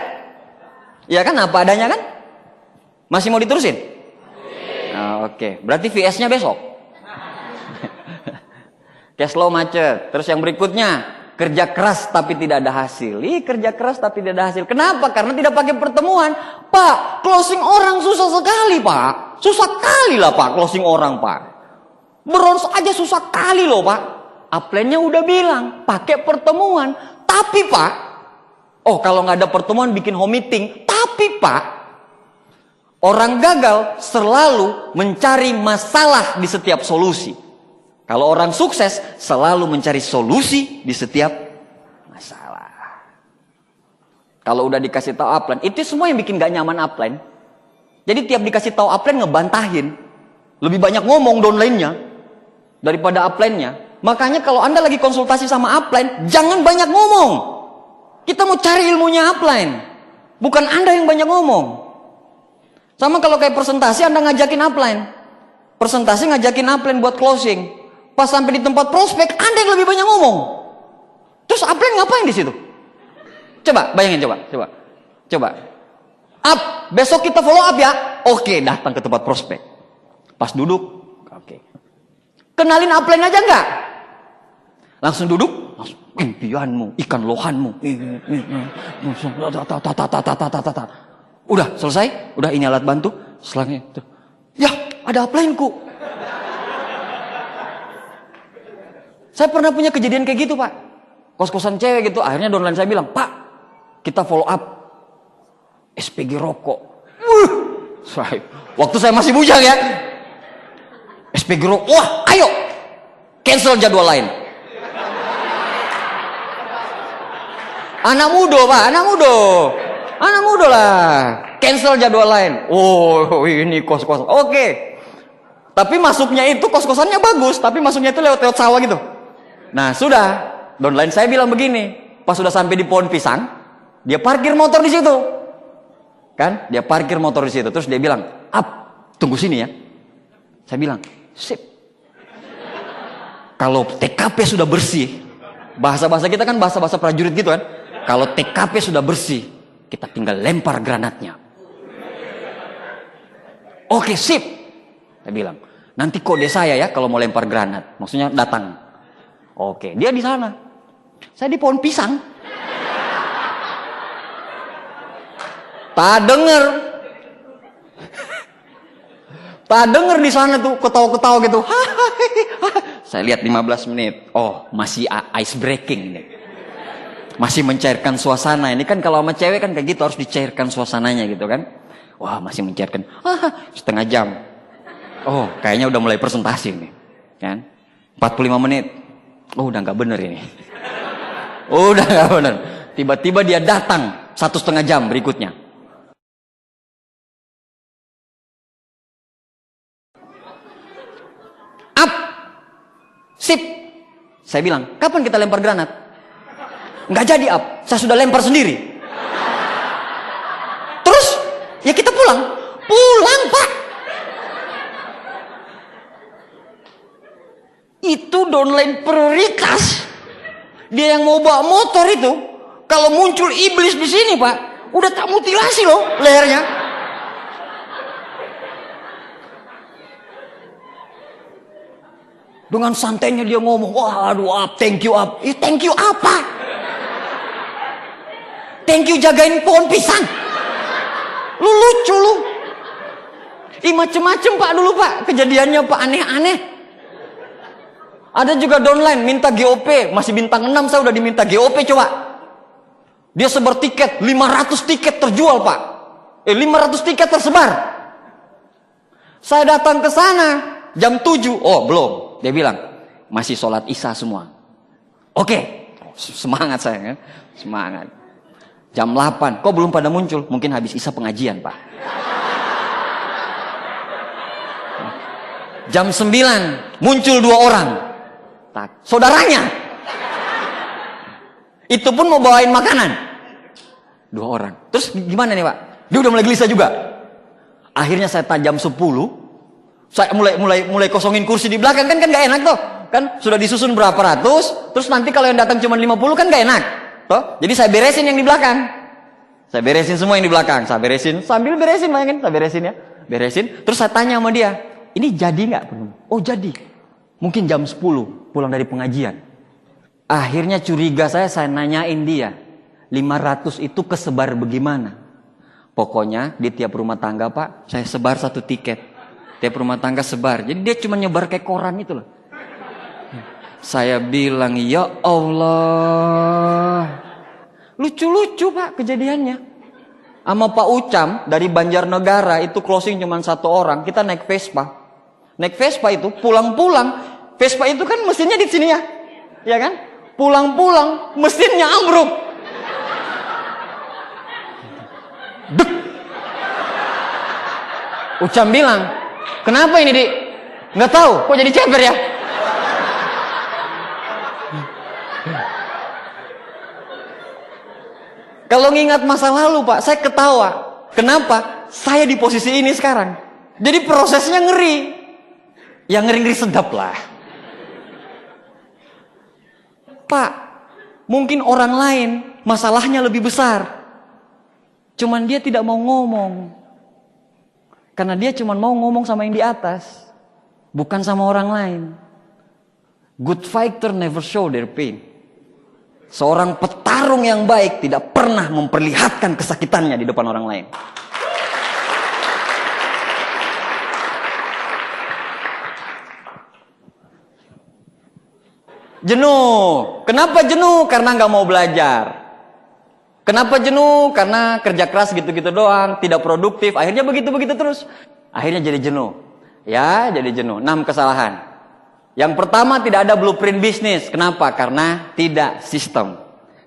Iya kan? Apa adanya kan? Masih mau diterusin? Oke. Berarti VS-nya besok. Cash flow macet. Terus yang berikutnya, kerja keras tapi tidak ada hasil. Kerja keras tapi tidak ada hasil. Kenapa? Karena tidak pakai pertemuan. Pak, closing orang susah sekali, Pak. Susah kali lah, Pak, closing orang, Pak. Bronze aja susah kali loh, Pak. Upline-nya udah bilang, pakai pertemuan. Tapi, Pak, kalau nggak ada pertemuan bikin home meeting. Tapi, Pak, orang gagal selalu mencari masalah di setiap solusi. Kalau orang sukses selalu mencari solusi di setiap masalah. Kalau udah dikasih tahu upline, itu semua yang bikin gak nyaman upline. Jadi tiap dikasih tahu upline ngebantahin. Lebih banyak ngomong downline-nya daripada upline-nya. Makanya kalau Anda lagi konsultasi sama upline, jangan banyak ngomong. Kita mau cari ilmunya upline. Bukan Anda yang banyak ngomong. Sama kalau kayak presentasi Anda ngajakin upline. Presentasi ngajakin upline buat closing. Pas sampai di tempat prospek, Anda yang lebih banyak ngomong. Terus upline ngapain di situ? Coba, bayangin coba. Up, besok kita follow up ya. Oke, datang ke tempat prospek. Pas duduk, oke. Kenalin upline aja enggak? Langsung duduk, langsung impianmu, ikan lohanmu. Udah selesai, udah ini alat bantu. Setelahnya, ya ada upline-ku. Saya pernah punya kejadian kayak gitu, Pak. Kos-kosan cewek gitu. Akhirnya downline saya bilang, Pak, kita follow up SPG rokok. Waktu saya masih bujang ya. SPG rokok. Wah, ayo. Cancel jadwal lain. Anak muda, Pak. Anak muda lah. Cancel jadwal lain. Oh, ini kos-kosan. Oke. Tapi masuknya itu kos-kosannya bagus. Tapi masuknya itu lewat sawah gitu. Nah sudah, downline saya bilang begini, pas sudah sampai di pohon pisang, dia parkir motor di situ, kan? Dia parkir motor di situ, terus dia bilang, "Up, tunggu sini ya." Saya bilang, "Sip." Kalau TKP sudah bersih, bahasa-bahasa kita kan bahasa-bahasa prajurit gitu kan? Kalau TKP sudah bersih, kita tinggal lempar granatnya. Oke, sip. Saya bilang, nanti kode saya ya kalau mau lempar granat, maksudnya datang. Oke, dia di sana. Saya di pohon pisang. Tak denger di sana tuh ketawa-ketawa gitu. Saya lihat 15 menit. Oh, masih ice breaking nih. Masih mencairkan suasana. Ini kan kalau sama cewek kan kayak gitu, harus dicairkan suasananya gitu kan. Wah, masih mencairkan. Setengah jam. Oh, kayaknya udah mulai presentasi nih. Kan? 45 menit. Oh, udah nggak bener ini. Udah nggak bener. Tiba-tiba dia datang 1,5 jam berikutnya. Up, sip. Saya bilang, kapan kita lempar granat? Nggak jadi up. Saya sudah lempar sendiri. Terus, ya kita pulang. Pulang, Pak. Itu downline prioritas. Dia yang mau bawa motor itu, kalau muncul iblis di sini, Pak, udah tak mutilasi loh lehernya. Dengan santainya dia ngomong, wah aduh up, thank you up. Thank you apa? Thank you jagain pohon pisang. Lu lucu lu. Macem-macem Pak dulu Pak, kejadiannya Pak aneh-aneh. Ada juga downline minta GOP, masih bintang 6 saya udah diminta GOP coba. Dia sebar tiket, 500 tiket terjual Pak. 500 tiket tersebar. Saya datang ke sana jam 7, oh belum. Dia bilang, masih sholat isya semua. Oke, semangat saya kan, semangat. Jam 8, kok belum pada muncul? Mungkin habis isya pengajian Pak. Jam 9, muncul 2 orang. Saudaranya. Itu pun mau bawain makanan. 2 orang. Terus gimana nih Pak? Dia udah mulai gelisah juga. Akhirnya saya jam 10, saya mulai kosongin kursi di belakang kan gak enak tuh. Kan sudah disusun berapa ratus, terus nanti kalau yang datang cuma 50 kan gak enak. Toh? Jadi saya beresin yang di belakang. Saya beresin semua yang di belakang. Saya beresin, sambil beresin bayangin, saya beresin ya. Beresin, terus saya tanya sama dia, ini jadi nggak? Oh jadi. Mungkin jam 10 pulang dari pengajian. Akhirnya curiga saya nanyain dia, 500 itu kesebar bagaimana? Pokoknya di tiap rumah tangga Pak, saya sebar 1 tiket. Tiap rumah tangga sebar. Jadi dia cuma nyebar kayak koran itu loh. Saya bilang, ya Allah. Lucu-lucu Pak kejadiannya. Sama Pak Ucam dari Banjarnegara itu closing cuma 1 orang. Kita naik Vespa. Naik Vespa itu pulang-pulang. Vespa itu kan mesinnya di sini ya. Ya kan? Pulang-pulang mesinnya ambruk. Dek. Ucam bilang, kenapa ini Dik? Nggak tahu, kok jadi ceper ya? Kalau ngingat masa lalu Pak, saya ketawa. Kenapa? Saya di posisi ini sekarang. Jadi prosesnya ngeri. Yang ngeri-ngeri sedap lah. Pak, mungkin orang lain masalahnya lebih besar. Cuman dia tidak mau ngomong. Karena dia cuma mau ngomong sama yang di atas. Bukan sama orang lain. Good fighter never show their pain. Seorang petarung yang baik tidak pernah memperlihatkan kesakitannya di depan orang lain. Jenuh. Kenapa jenuh? Karena nggak mau belajar. Kenapa jenuh? Karena kerja keras gitu-gitu doang, tidak produktif. Akhirnya begitu-begitu terus. Akhirnya jadi jenuh. Ya, jadi jenuh. 6 kesalahan. Yang pertama, tidak ada blueprint bisnis. Kenapa? Karena tidak sistem.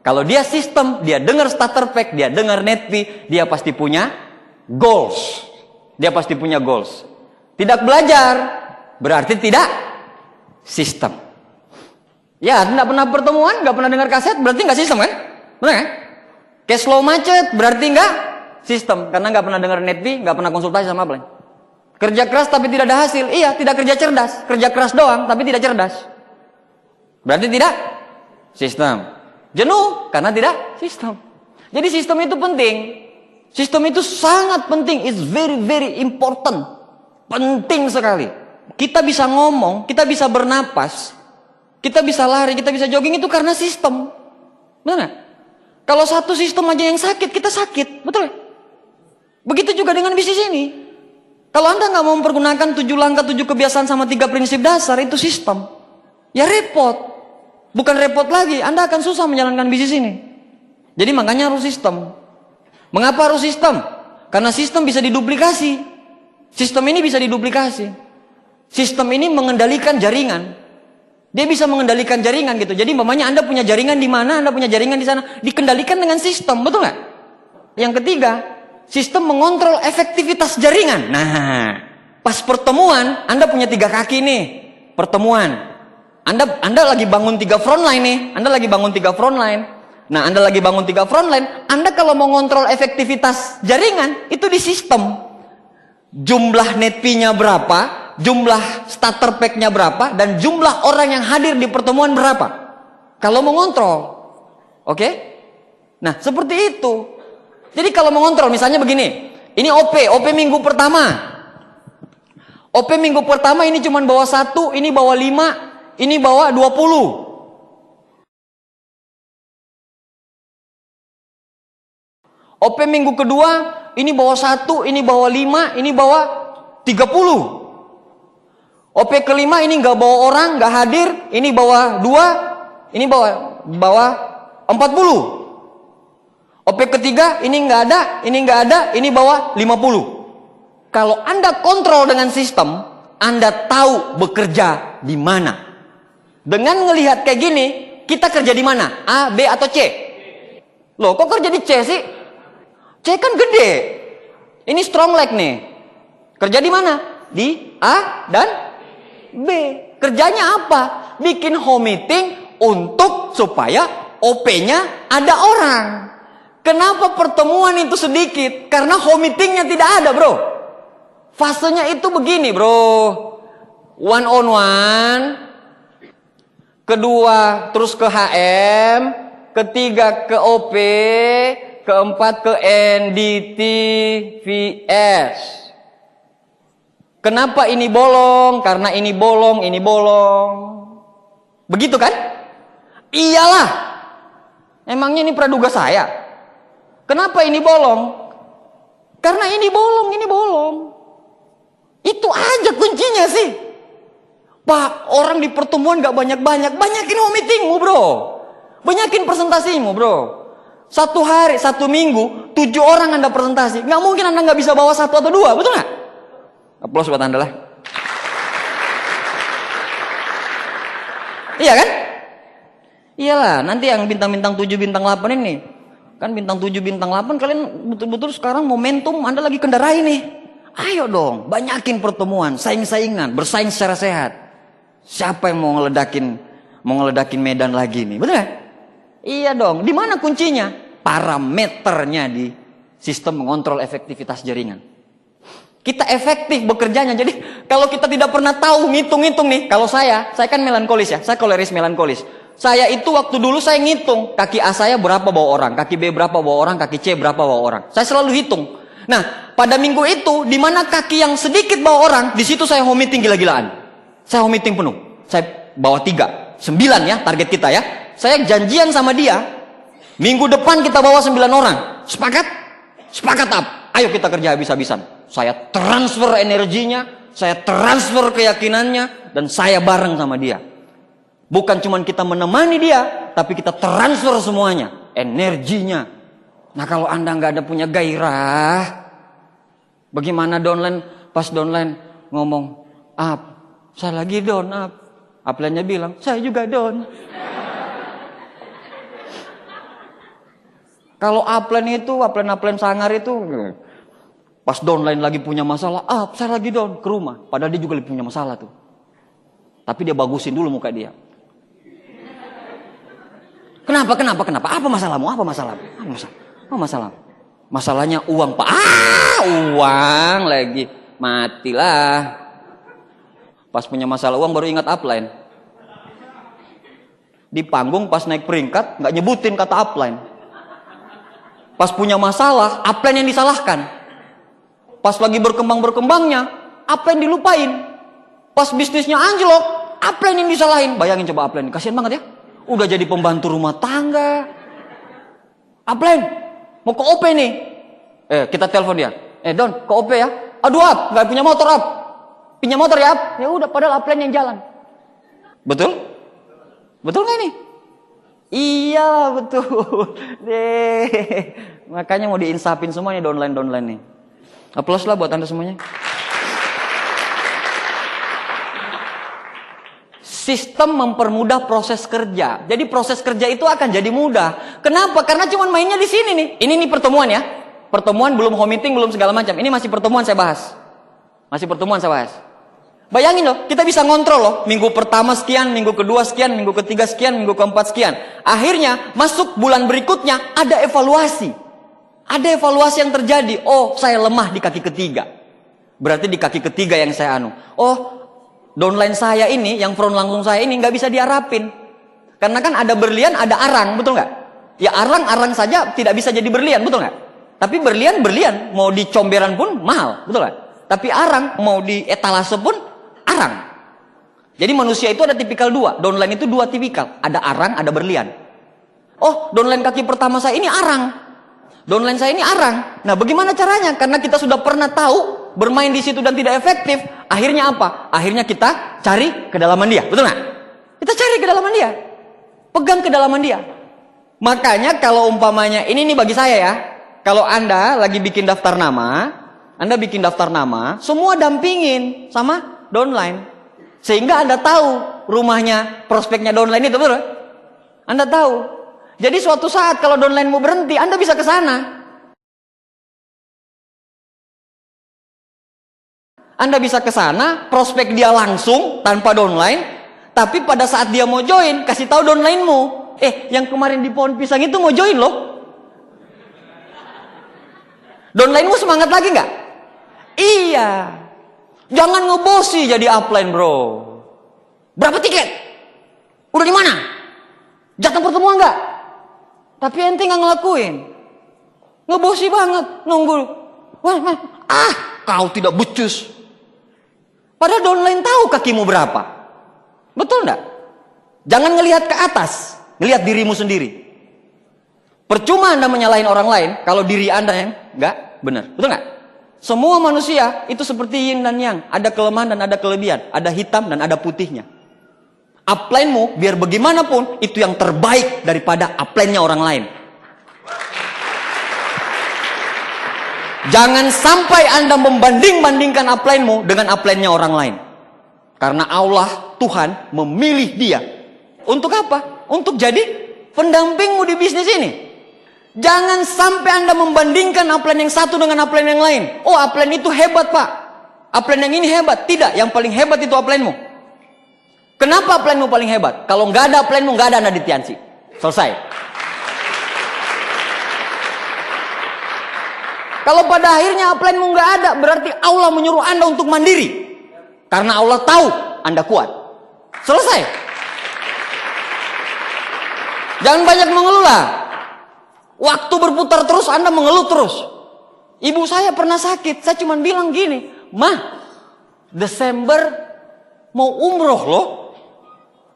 Kalau dia sistem, dia dengar starter pack, dia dengar net fee, dia pasti punya goals. Dia pasti punya goals. Tidak belajar, berarti tidak sistem. Ya, tidak pernah pertemuan, nggak pernah dengar kaset, berarti nggak sistem kan? Benar kan? Cash flow macet, berarti nggak sistem. Karena nggak pernah dengar net fee, nggak pernah konsultasi sama apa. Kerja keras tapi tidak ada hasil. Iya, tidak kerja cerdas. Kerja keras doang, tapi tidak cerdas. Berarti tidak sistem. Jenuh, karena tidak sistem. Jadi sistem itu penting. Sistem itu sangat penting. It's very, very important. Penting sekali. Kita bisa ngomong, kita bisa bernapas, kita bisa lari, kita bisa jogging itu karena sistem. Benar nggak? Kalau satu sistem aja yang sakit, kita sakit. Betul? Begitu juga dengan bisnis ini. Kalau Anda nggak mau mempergunakan 7 langkah, 7 kebiasaan sama 3 prinsip dasar, itu sistem. Ya repot. Bukan repot lagi, Anda akan susah menjalankan bisnis ini. Jadi makanya harus sistem. Mengapa harus sistem? Karena sistem bisa diduplikasi. Sistem ini bisa diduplikasi. Sistem ini mengendalikan jaringan. Dia bisa mengendalikan jaringan gitu. Jadi mamanya Anda punya jaringan di mana, Anda punya jaringan di sana, dikendalikan dengan sistem, betul nggak? Yang ketiga, sistem mengontrol efektivitas jaringan. Nah, pas pertemuan, Anda punya 3 kaki nih, pertemuan. Anda lagi bangun 3 front line nih, Anda lagi bangun 3 front line. Nah, Anda lagi bangun 3 front line, Anda kalau mau ngontrol efektivitas jaringan, itu di sistem. Jumlah net fee-nya berapa, jumlah starter pack-nya berapa, dan jumlah orang yang hadir di pertemuan berapa. Kalau mau ngontrol. Oke? Nah, seperti itu. Jadi kalau mau ngontrol, misalnya begini. Ini OP minggu pertama. OP minggu pertama ini cuma bawa 1, ini bawa 5, ini bawa 20. OP minggu kedua, ini bawa 1, ini bawa 5, ini bawa 30. OP kelima ini nggak bawa orang, nggak hadir, ini bawa 2, ini bawa 40. OP ketiga ini nggak ada, ini bawa 50. Kalau Anda kontrol dengan sistem, Anda tahu bekerja di mana. Dengan ngelihat kayak gini, kita kerja di mana? A, B atau C? Loh, kok kerja di C sih? C kan gede. Ini strong leg nih. Kerja di mana? Di A dan B. Kerjanya apa? Bikin home meeting untuk supaya OP-nya ada orang. Kenapa pertemuan itu sedikit? Karena home meeting-nya tidak ada, bro. Fasenya itu begini, bro. One on one. Kedua, terus ke HM. Ketiga ke OP. Keempat ke NDT VS. Kenapa ini bolong? Karena ini bolong, ini bolong. Begitu kan? Iyalah. Emangnya ini praduga saya? Kenapa ini bolong? Karena ini bolong, ini bolong. Itu aja kuncinya sih. Pak, orang di pertemuan gak banyak-banyak. Banyakin home meetingmu, bro. Banyakin presentasimu, bro. 1 hari, 1 minggu, 7 orang Anda presentasi. Gak mungkin Anda gak bisa bawa 1 atau 2, betul gak? Aplaus buat Anda lah. Iya kan? Iyalah, nanti yang bintang-bintang 7, bintang 8 ini. Kan bintang 7, bintang 8 kalian betul-betul sekarang momentum Anda lagi kendarai nih. Ayo dong, banyakin pertemuan, saing-saingan, bersaing secara sehat. Siapa yang mau ngeledakin medan lagi nih, betul gak? Iya dong, di mana kuncinya? Parameternya di sistem mengontrol efektivitas jaringan. Kita efektif bekerjanya. Jadi kalau kita tidak pernah tahu ngitung-ngitung nih, kalau saya kan melankolis ya, saya koleris melankolis. Saya itu waktu dulu saya ngitung, kaki A saya berapa bawa orang, kaki B berapa bawa orang, kaki C berapa bawa orang. Saya selalu hitung. Nah, pada minggu itu, di mana kaki yang sedikit bawa orang, di situ saya home meeting gila-gilaan. Saya home meeting penuh. Saya bawa 3, 9 ya target kita ya. Saya janjian sama dia, minggu depan kita bawa 9 orang. Sepakat? Sepakat up. Ayo kita kerja habis-habisan. Saya transfer energinya, saya transfer keyakinannya, dan saya bareng sama dia. Bukan cuma kita menemani dia, tapi kita transfer semuanya, energinya. Nah kalau Anda nggak ada punya gairah, bagaimana downline? Pas downline ngomong, up, saya lagi down, up. Upline-nya bilang, saya juga down. Kalau upline itu, upline sangar itu, pas downline lagi punya masalah, saya lagi down ke rumah. Padahal dia juga lagi punya masalah tuh. Tapi dia bagusin dulu muka dia. Kenapa? Apa masalahmu? Apa masalah? Masalahnya uang, Pak. Uang lagi. Matilah. Pas punya masalah uang baru ingat upline. Di panggung pas naik peringkat nggak nyebutin kata upline. Pas punya masalah, upline yang disalahkan. Pas lagi berkembang-berkembangnya, upline dilupain. Pas bisnisnya anjlok, upline yang disalahin. Bayangin coba upline, kasihan banget ya. Udah jadi pembantu rumah tangga. Upline, mau ke OP nih. Kita telepon dia. Don, ke OP ya. Aduh, up, nggak punya motor, up. Pinjam motor ya, up. Ya udah, padahal upline yang jalan. Betul? Betul nggak nih? Iya, betul. Makanya mau diinsapin semuanya downline nih. Aplaus lah buat Anda semuanya. Sistem mempermudah proses kerja. Jadi proses kerja itu akan jadi mudah. Kenapa? Karena cuma mainnya di sini nih. Ini nih pertemuan ya. Pertemuan belum home meeting, belum segala macam. Ini masih pertemuan saya bahas. Bayangin loh, kita bisa ngontrol loh. Minggu pertama sekian, minggu kedua sekian, minggu ketiga sekian, minggu keempat sekian. Akhirnya masuk bulan berikutnya ada evaluasi. Ada evaluasi yang terjadi. Oh, saya lemah di kaki ketiga. Berarti di kaki ketiga yang saya anu. Oh, downline saya ini, yang front langsung saya ini nggak bisa diarapin. Karena kan ada berlian, ada arang, betul nggak? Ya arang saja tidak bisa jadi berlian, betul nggak? Tapi berlian, mau di comberan pun mahal, betul nggak? Tapi arang, mau di etalase pun arang. Jadi manusia itu ada tipikal 2. Downline itu 2 tipikal. Ada arang, ada berlian. Oh, downline kaki pertama saya ini arang. Downline saya ini arang. Nah, bagaimana caranya? Karena kita sudah pernah tahu bermain di situ dan tidak efektif, akhirnya apa? Akhirnya kita cari kedalaman dia, betul nggak? Kita cari kedalaman dia, pegang kedalaman dia. Makanya kalau umpamanya, ini nih bagi saya ya, kalau Anda lagi bikin daftar nama, Anda bikin daftar nama, semua dampingin sama downline. Sehingga Anda tahu rumahnya, prospeknya downline itu, betul? Anda tahu. Jadi suatu saat kalau downline mau berhenti, Anda bisa ke sana. Anda bisa ke sana, prospek dia langsung tanpa downline, tapi pada saat dia mau join, kasih tahu downline-mu, yang kemarin di pohon pisang itu mau join loh. Downline-mu semangat lagi nggak? Iya. Jangan ngebosi jadi upline, bro. Berapa tiket? Udah di mana? Jatah pertemuan nggak? Tapi ente nggak ngelakuin. Ngebosi banget, nunggu. Kau tidak becus. Padahal downline tahu kakimu berapa. Betul nggak? Jangan ngelihat ke atas, ngelihat dirimu sendiri. Percuma Anda menyalahin orang lain kalau diri Anda yang nggak benar. Betul nggak? Semua manusia itu seperti yin dan yang, ada kelemahan dan ada kelebihan, ada hitam dan ada putihnya. Upline-mu biar bagaimanapun itu yang terbaik daripada upline-nya orang lain. Jangan sampai Anda membanding-bandingkan upline-mu dengan upline-nya orang lain. Karena Allah, Tuhan memilih dia. Untuk apa? Untuk jadi pendampingmu di bisnis ini. Jangan sampai Anda membandingkan upline yang satu dengan upline yang lain. Oh, upline itu hebat, Pak. Upline yang ini hebat. Tidak, yang paling hebat itu upline-mu. Kenapa upline-mu paling hebat? Kalau nggak ada upline-mu, nggak ada Anda di Tiansi. Selesai. Kalau pada akhirnya upline-mu nggak ada, berarti Allah menyuruh Anda untuk mandiri. Karena Allah tahu Anda kuat. Selesai. Jangan banyak mengeluh lah. Waktu berputar terus, Anda mengeluh terus. Ibu saya pernah sakit, saya cuma bilang gini, "Mah, Desember mau umroh loh.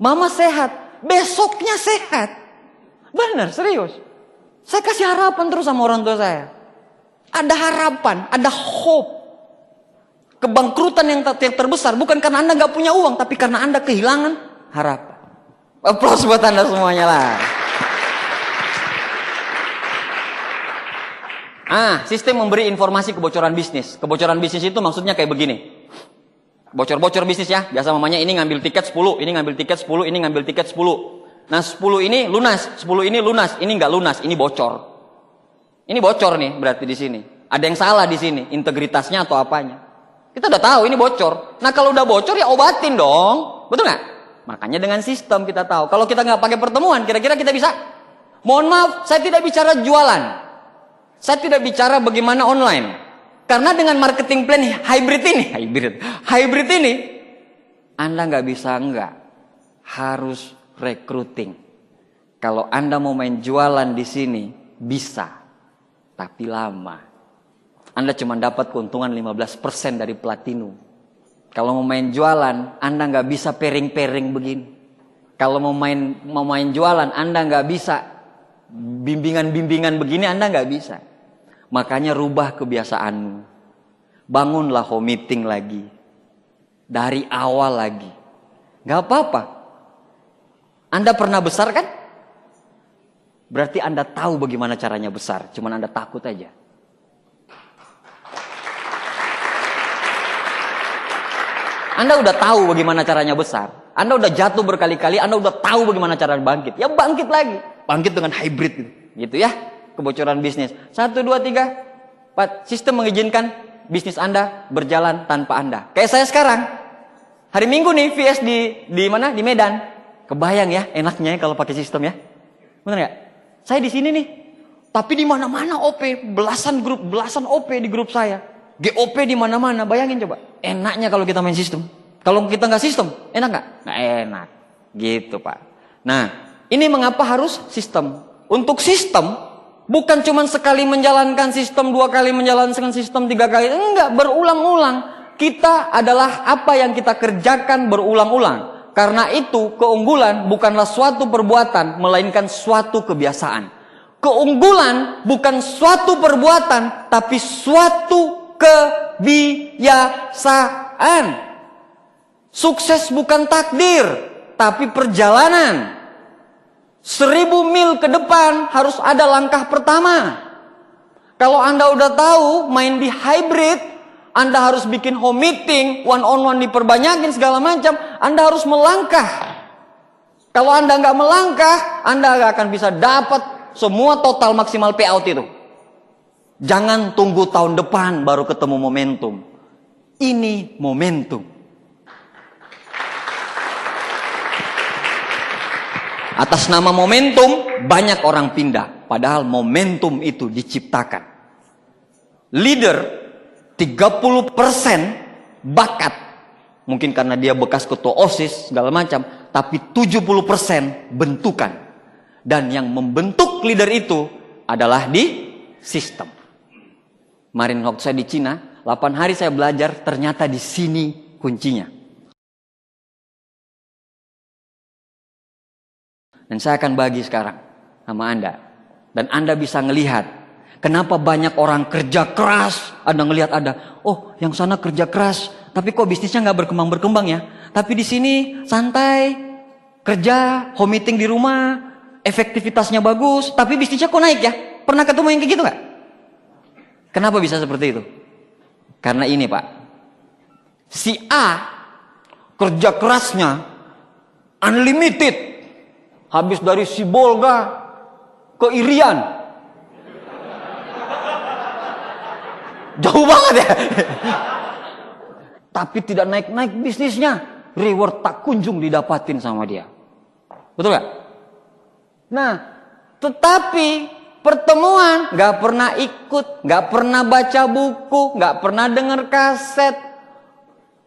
Mama sehat, besoknya sehat." Benar, serius. Saya kasih harapan terus sama orang tua saya. Ada harapan, ada hope. Kebangkrutan yang terbesar bukan karena Anda nggak punya uang, tapi karena Anda kehilangan harapan. Aplaus buat Anda semuanya lah. Sistem memberi informasi kebocoran bisnis. Kebocoran bisnis itu maksudnya kayak begini. Bocor-bocor bisnis ya. Biasa mamanya ini ngambil tiket 10, ini ngambil tiket 10, ini ngambil tiket 10. Nah 10 ini lunas, 10 ini lunas, ini nggak lunas, ini bocor. Ini bocor nih berarti di sini. Ada yang salah di sini, integritasnya atau apanya. Kita udah tahu ini bocor. Nah kalau udah bocor ya obatin dong. Betul nggak? Makanya dengan sistem kita tahu. Kalau kita nggak pakai pertemuan, kira-kira kita bisa? Mohon maaf, saya tidak bicara jualan. Saya tidak bicara bagaimana online. Karena dengan marketing plan hybrid ini, Anda nggak bisa harus recruiting. Kalau Anda mau main jualan di sini, bisa, tapi lama. Anda cuma dapat keuntungan 15% dari platinum. Kalau mau main jualan, Anda nggak bisa pairing-pairing begini. Kalau mau main jualan, Anda nggak bisa bimbingan-bimbingan begini, Anda nggak bisa. Makanya rubah kebiasaanmu. Bangunlah home meeting lagi. Dari awal lagi. Gak apa-apa. Anda pernah besar kan? Berarti Anda tahu bagaimana caranya besar. Cuman Anda takut aja. Anda udah tahu bagaimana caranya besar. Anda udah jatuh berkali-kali. Anda udah tahu bagaimana cara bangkit. Ya bangkit lagi. Bangkit dengan hybrid gitu. Gitu ya. Kebocoran bisnis. 1, 2, 3, 4. Sistem mengizinkan bisnis Anda berjalan tanpa Anda. Kayak saya sekarang. Hari Minggu nih VS di mana? Di Medan. Kebayang ya enaknya kalau pakai sistem ya. Benar nggak? Saya di sini nih. Tapi di mana-mana OP, belasan OP di grup saya. GOP di mana-mana. Bayangin coba. Enaknya kalau kita main sistem. Kalau kita nggak sistem, enak nggak? Nggak enak. Gitu Pak. Nah, ini mengapa harus sistem? Untuk sistem bukan cuma sekali menjalankan sistem, 2 kali menjalankan sistem, 3 kali. Enggak, berulang-ulang. Kita adalah apa yang kita kerjakan berulang-ulang. Karena itu keunggulan bukanlah suatu perbuatan, melainkan suatu kebiasaan. Keunggulan bukan suatu perbuatan, tapi suatu kebiasaan. Sukses bukan takdir, tapi perjalanan. 1000 mil ke depan harus ada langkah pertama. Kalau Anda udah tahu main di hybrid, Anda harus bikin home meeting, one on one diperbanyakin segala macam, Anda harus melangkah. Kalau Anda nggak melangkah, Anda nggak akan bisa dapat semua total maksimal payout itu. Jangan tunggu tahun depan baru ketemu momentum. Ini momentum. Atas nama momentum, banyak orang pindah. Padahal momentum itu diciptakan. Leader, 30% bakat. Mungkin karena dia bekas ketua OSIS, segala macam. Tapi 70% bentukan. Dan yang membentuk leader itu adalah di sistem. Kemarin waktu saya di Cina, 8 hari saya belajar, ternyata di sini kuncinya. Dan saya akan bagi sekarang sama Anda. Dan Anda bisa ngelihat kenapa banyak orang kerja keras. Anda ngelihat ada, oh yang sana kerja keras, tapi kok bisnisnya nggak berkembang-berkembang ya. Tapi di sini santai, kerja, home meeting di rumah, efektivitasnya bagus, tapi bisnisnya kok naik ya. Pernah ketemu yang kayak gitu nggak? Kenapa bisa seperti itu? Karena ini Pak, si A kerja kerasnya unlimited. Habis dari Sibolga ke Irian. Jauh banget ya. Tapi tidak naik-naik bisnisnya. Reward tak kunjung didapatin sama dia. Betul gak? Nah, tetapi pertemuan gak pernah ikut, gak pernah baca buku, gak pernah dengar kaset.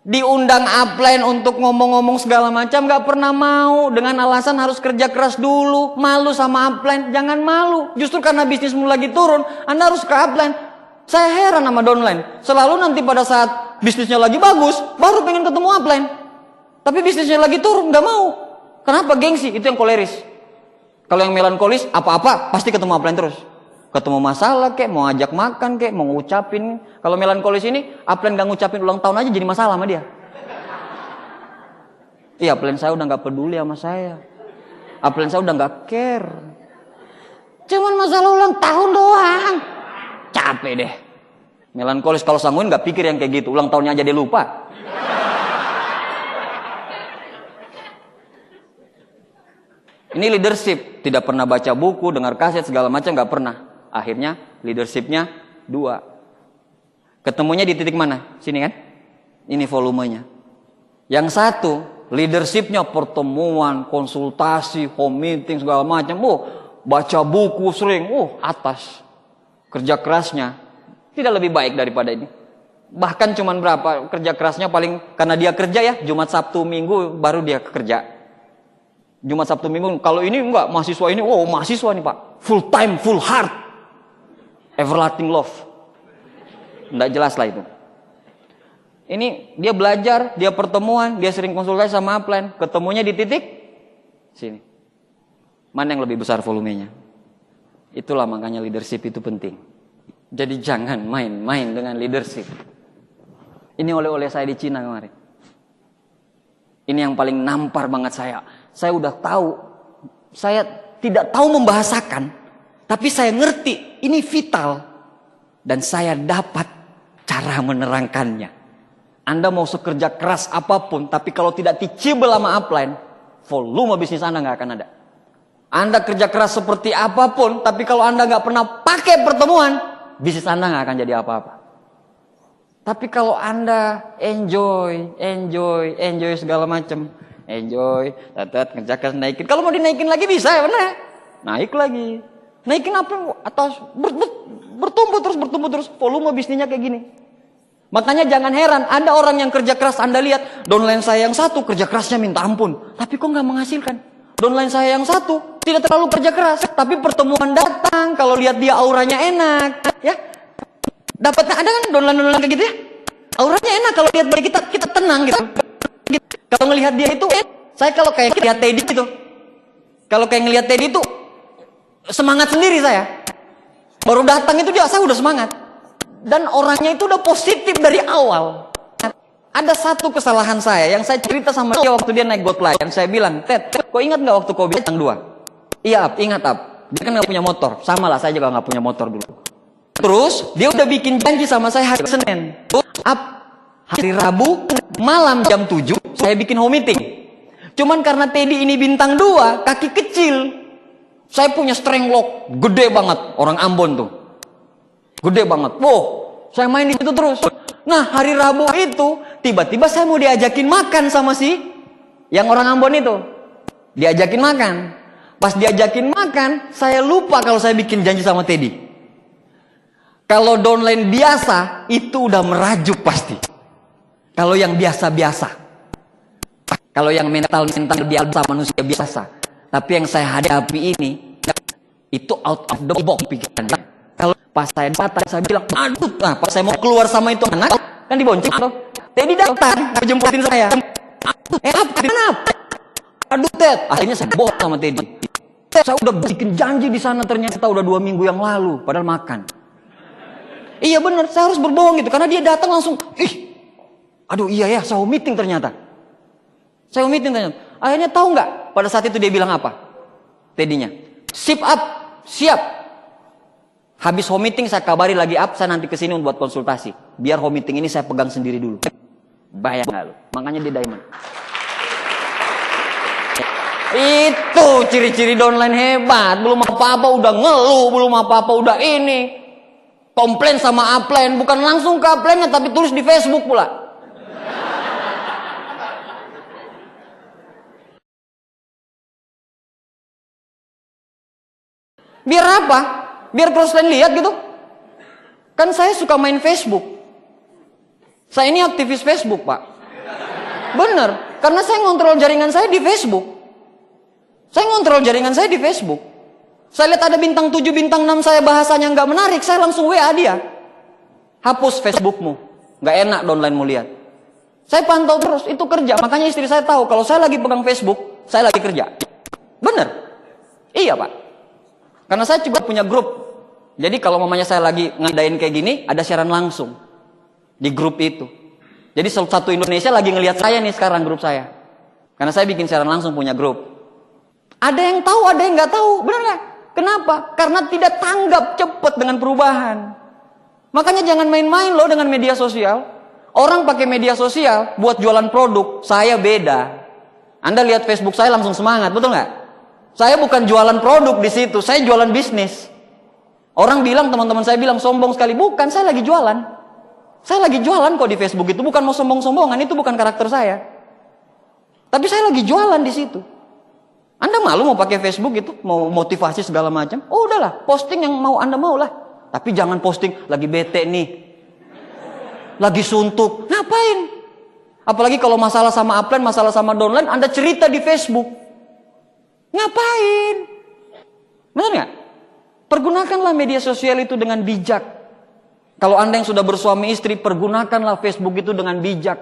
Diundang upline untuk ngomong-ngomong segala macam, gak pernah mau. Dengan alasan harus kerja keras dulu. Malu sama upline, jangan malu. Justru karena bisnismu lagi turun, Anda harus ke upline. Saya heran sama downline. Selalu nanti pada saat bisnisnya lagi bagus, baru pengen ketemu upline. Tapi bisnisnya lagi turun, gak mau. Kenapa? Gengsi, itu yang koleris. Kalau yang melankolis, apa-apa pasti ketemu upline terus. Ketemu masalah kek, mau ajak makan kek, mau ngucapin. Kalau melankolis ini, upline gak ngucapin ulang tahun aja jadi masalah sama dia. Iya, upline saya udah gak peduli sama saya. Upline saya udah gak care. Cuman masalah ulang tahun doang. Capek deh. Melankolis kalau sangguin gak pikir yang kayak gitu. Ulang tahunnya aja dia lupa. Ini leadership. Tidak pernah baca buku, dengar kaset, segala macam gak pernah. Akhirnya leadershipnya 2. Ketemunya di titik mana? Sini kan? Ini volumenya. Yang satu, leadershipnya pertemuan, konsultasi, home meeting, segala macam. Oh, baca buku sering. Oh, atas. Kerja kerasnya tidak lebih baik daripada ini. Bahkan cuman berapa kerja kerasnya paling, karena dia kerja ya, Jumat, Sabtu, Minggu baru dia kerja. Jumat, Sabtu, Minggu. Kalau ini enggak, mahasiswa ini, oh mahasiswa nih Pak. Full time, full heart. Everlasting love. Nggak jelas lah itu. Ini dia belajar, dia pertemuan, dia sering konsultasi sama upline. Ketemunya di titik sini. Mana yang lebih besar volumenya? Itulah makanya leadership itu penting. Jadi jangan main-main dengan leadership. Ini oleh-oleh saya di Cina kemarin. Ini yang paling nampar banget saya. Saya udah tahu. Saya tidak tahu membahasakan. Tapi saya ngerti, ini vital. Dan saya dapat cara menerangkannya. Anda mau sekerja keras apapun, tapi kalau tidak teachable sama upline, volume bisnis Anda nggak akan ada. Anda kerja keras seperti apapun, tapi kalau Anda nggak pernah pakai pertemuan, bisnis Anda nggak akan jadi apa-apa. Tapi kalau Anda enjoy segala macam, enjoy, kerja keras naikin. Kalau mau dinaikin lagi bisa ya benar, naik lagi. Naikin apa? Atas bertumbuh terus, volume bisnisnya kayak gini. Makanya jangan heran, ada orang yang kerja keras, Anda lihat, downline saya yang satu kerja kerasnya minta ampun, tapi kok nggak menghasilkan. Downline saya yang satu tidak terlalu kerja keras, tapi pertemuan datang, kalau lihat dia auranya enak, ya. Dapatnya ada kan downline kayak gitu ya? Auranya enak kalau lihat dari kita tenang gitu. Kalau ngelihat dia itu, saya kalau kayak lihat Teddy itu, kalau kayak ngelihat Teddy itu semangat sendiri saya. Baru datang itu dia, saya udah semangat. Dan orangnya itu udah positif dari awal. Ada satu kesalahan saya yang saya cerita sama dia waktu dia naik God Lion. Saya bilang, Ted, kau ingat nggak waktu kau bintang 2? Iya, ingat, Dia kan nggak punya motor. Sama lah, saya juga nggak punya motor dulu. Terus dia udah bikin janji sama saya hari Senin. Hari Rabu malam jam 7 saya bikin home meeting. Cuman karena Teddy ini bintang 2, kaki kecil. Saya punya strength lock gede banget, orang Ambon tuh. Gede banget. Wow, saya main di situ terus. Nah, hari Rabu itu tiba-tiba saya mau diajakin makan sama yang orang Ambon itu. Diajakin makan. Pas diajakin makan, saya lupa kalau saya bikin janji sama Teddy. Kalau downline biasa, itu udah merajuk pasti. Kalau yang biasa-biasa. Kalau yang mental biasa, manusia biasa. Tapi yang saya hadapi ini, itu out of the box pikirannya. Kalau pas saya datang, saya bilang, aduh, nah pas saya mau keluar sama itu anak, kan dibonceng tuh. Teddy datang, jemputin saya. Kenapa? Aduh, Ted. Akhirnya saya bohong sama Teddy. Saya udah bikin janji di sana, ternyata udah 2 minggu yang lalu, padahal makan. Iya benar, saya harus berbohong gitu, karena dia datang langsung, aduh iya ya, saya meeting ternyata. Akhirnya tahu nggak? Pada saat itu dia bilang apa? Teddy-nya, sip up, siap. Habis home meeting saya kabari lagi up, saya nanti kesini buat konsultasi. Biar home meeting ini saya pegang sendiri dulu. Bayang nggak lu? Makanya dia diamond. Itu ciri-ciri downline hebat. Belum apa-apa udah ngeluh, belum apa-apa udah ini. Komplain sama upline, bukan langsung ke upline-nya tapi tulis di Facebook pula. Biar apa? Biar crossline lihat gitu. Kan saya suka main Facebook. Saya ini aktivis Facebook, Pak. Bener, karena saya ngontrol jaringan saya di Facebook. Saya lihat ada bintang 7, bintang 6 saya bahasanya nggak menarik, saya langsung WA dia. Hapus Facebookmu, nggak enak downline-mu lihat. Saya pantau terus, itu kerja. Makanya istri saya tahu kalau saya lagi pegang Facebook, saya lagi kerja. Bener? Iya, Pak. Karena saya juga punya grup. Jadi kalau mamanya saya lagi ngadain kayak gini, ada siaran langsung di grup itu. Jadi satu Indonesia lagi ngelihat saya nih sekarang grup saya. Karena saya bikin siaran langsung punya grup. Ada yang tahu, ada yang nggak tahu. Benar nggak? Kenapa? Karena tidak tanggap cepat dengan perubahan. Makanya jangan main-main loh dengan media sosial. Orang pakai media sosial buat jualan produk, saya beda. Anda lihat Facebook saya langsung semangat, betul nggak? Saya bukan jualan produk di situ, saya jualan bisnis. Orang bilang, teman-teman saya bilang sombong sekali. Bukan, saya lagi jualan. Saya lagi jualan kok di Facebook itu, bukan mau sombong-sombongan, itu bukan karakter saya. Tapi saya lagi jualan di situ. Anda malu mau pakai Facebook itu, mau motivasi segala macam? Oh udahlah, posting yang mau Anda mau lah. Tapi jangan posting lagi bete nih, lagi suntuk. Ngapain? Apalagi kalau masalah sama upline, masalah sama downline, Anda cerita di Facebook. Ngapain? Benar nggak? Pergunakanlah media sosial itu dengan bijak. Kalau Anda yang sudah bersuami istri, pergunakanlah Facebook itu dengan bijak.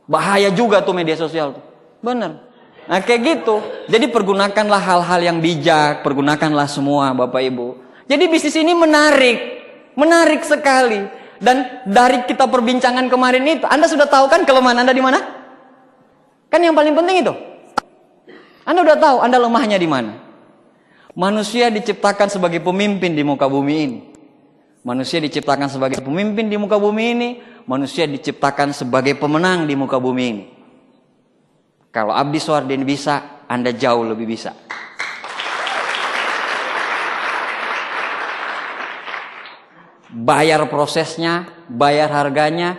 Bahaya juga tuh media sosial tuh. Benar. Nah kayak gitu. Jadi pergunakanlah hal-hal yang bijak. Pergunakanlah semua Bapak Ibu. Jadi bisnis ini menarik. Menarik sekali. Dan dari kita perbincangan kemarin itu, Anda sudah tahu kan kelemahan Anda di mana? Kan yang paling penting itu. Anda udah tahu Anda lemahnya di mana. Manusia diciptakan sebagai pemimpin di muka bumi ini. Manusia diciptakan sebagai pemimpin di muka bumi ini. Manusia diciptakan sebagai pemenang di muka bumi ini. Kalau Abdi Suardin bisa, Anda jauh lebih bisa. Bayar prosesnya, bayar harganya,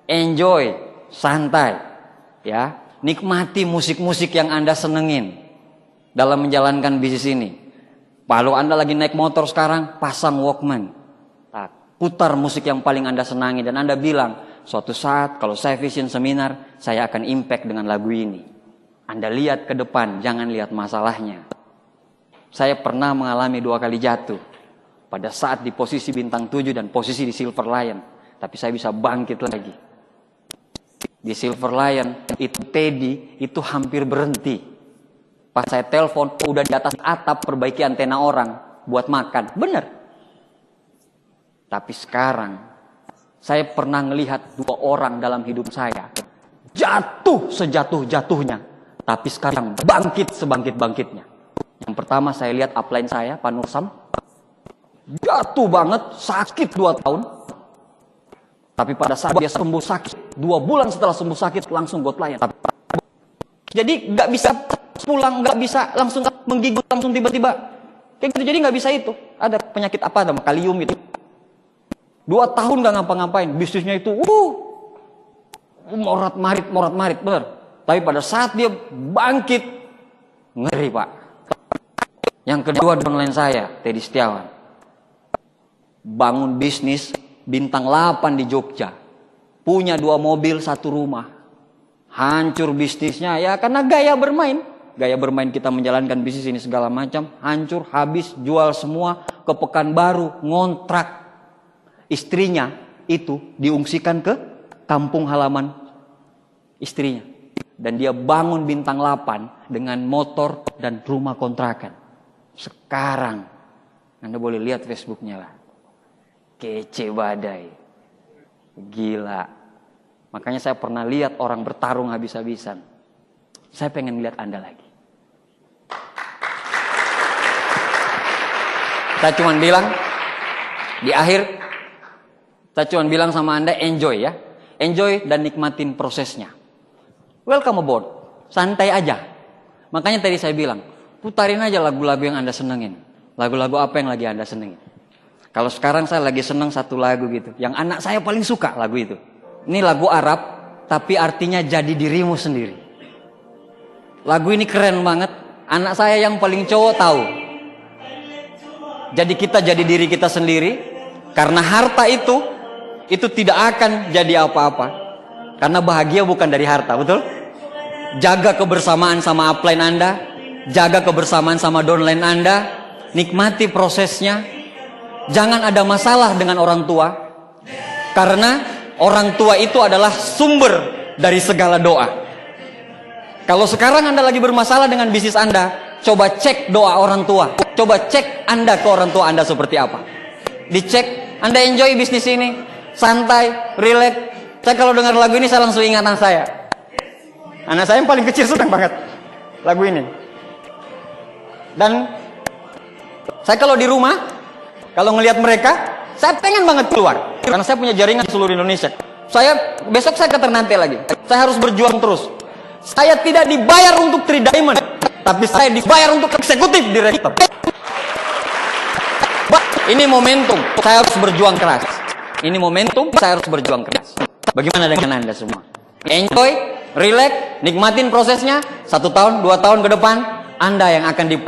enjoy, santai, ya, nikmati musik-musik yang Anda senengin dalam menjalankan bisnis ini. Kalau Anda lagi naik motor sekarang, pasang Walkman, putar musik yang paling Anda senangi, dan Anda bilang, suatu saat kalau saya vision seminar, saya akan impact dengan lagu ini. Anda lihat ke depan, jangan lihat masalahnya. Saya pernah mengalami 2 kali jatuh. Pada saat di posisi bintang 7 dan posisi di Silver Lion. Tapi saya bisa bangkit lagi. Di Silver Lion, itu Teddy, itu hampir berhenti. Pas saya telepon, udah di atas atap perbaiki antena orang buat makan. Bener. Tapi sekarang, Saya pernah melihat 2 orang dalam hidup saya jatuh sejatuh-jatuhnya, tapi sekarang bangkit sebangkit-bangkitnya. Yang pertama saya lihat upline saya, Pak Nursam, jatuh banget, sakit 2 tahun. Tapi pada saat dia sembuh sakit, 2 bulan setelah sembuh sakit, langsung got layan. Jadi nggak bisa pulang, nggak bisa langsung menggigit langsung tiba-tiba. Kayak gitu, jadi nggak bisa itu. Ada penyakit apa, nama kalium gitu. 2 tahun nggak ngapa-ngapain, bisnisnya itu, morat-marit, bener. Tapi pada saat dia bangkit, ngeri Pak. Yang kedua downline saya, Teddy Setiawan. Bangun bisnis bintang 8 di Jogja. Punya 2 mobil, 1 rumah. Hancur bisnisnya ya karena gaya bermain. Gaya bermain kita menjalankan bisnis ini segala macam. Hancur, habis, jual semua. Ke Pekanbaru, ngontrak. Istrinya itu diungsikan ke kampung halaman istrinya. Dan dia bangun bintang 8 dengan motor dan rumah kontrakan. Sekarang Anda boleh lihat Facebooknya lah. Kece badai. Gila. Makanya saya pernah lihat orang bertarung habis-habisan. Saya pengen lihat Anda lagi. Saya cuma bilang di akhir, saya cuma bilang sama Anda, enjoy ya. Enjoy dan nikmatin prosesnya. Welcome aboard. Santai aja. Makanya tadi saya bilang, putarin aja lagu-lagu yang Anda senengin. Lagu-lagu apa yang lagi Anda senengin. Kalau sekarang saya lagi seneng satu lagu gitu. Yang anak saya paling suka lagu itu. Ini lagu Arab, tapi artinya jadi dirimu sendiri. Lagu ini keren banget. Anak saya yang paling cowok tahu. Jadi kita jadi diri kita sendiri. Karena harta itu tidak akan jadi apa-apa. Karena bahagia bukan dari harta, betul? Jaga kebersamaan sama upline Anda, jaga kebersamaan sama downline Anda, nikmati prosesnya. Jangan ada masalah dengan orang tua. Karena orang tua itu adalah sumber dari segala doa. Kalau sekarang Anda lagi bermasalah dengan bisnis Anda, coba cek doa orang tua. Coba cek Anda ke orang tua Anda seperti apa. Dicek, Anda enjoy bisnis ini, santai, relax. Saya kalau dengar lagu ini saya langsung ingat anak saya. Anak saya yang paling kecil senang banget lagu ini. Dan saya kalau di rumah, kalau ngelihat mereka, saya pengen banget keluar. Karena saya punya jaringan di seluruh Indonesia. Besok saya ke Ternate lagi. Saya harus berjuang terus. Saya tidak dibayar untuk 3 diamond, tapi saya dibayar untuk eksekutif direktur. Ini momentum, saya harus berjuang keras. Ini momentum, saya harus berjuang keras. Bagaimana dengan Anda semua? Enjoy, relax, nikmatin prosesnya. 1 tahun, 2 tahun ke depan, Anda yang akan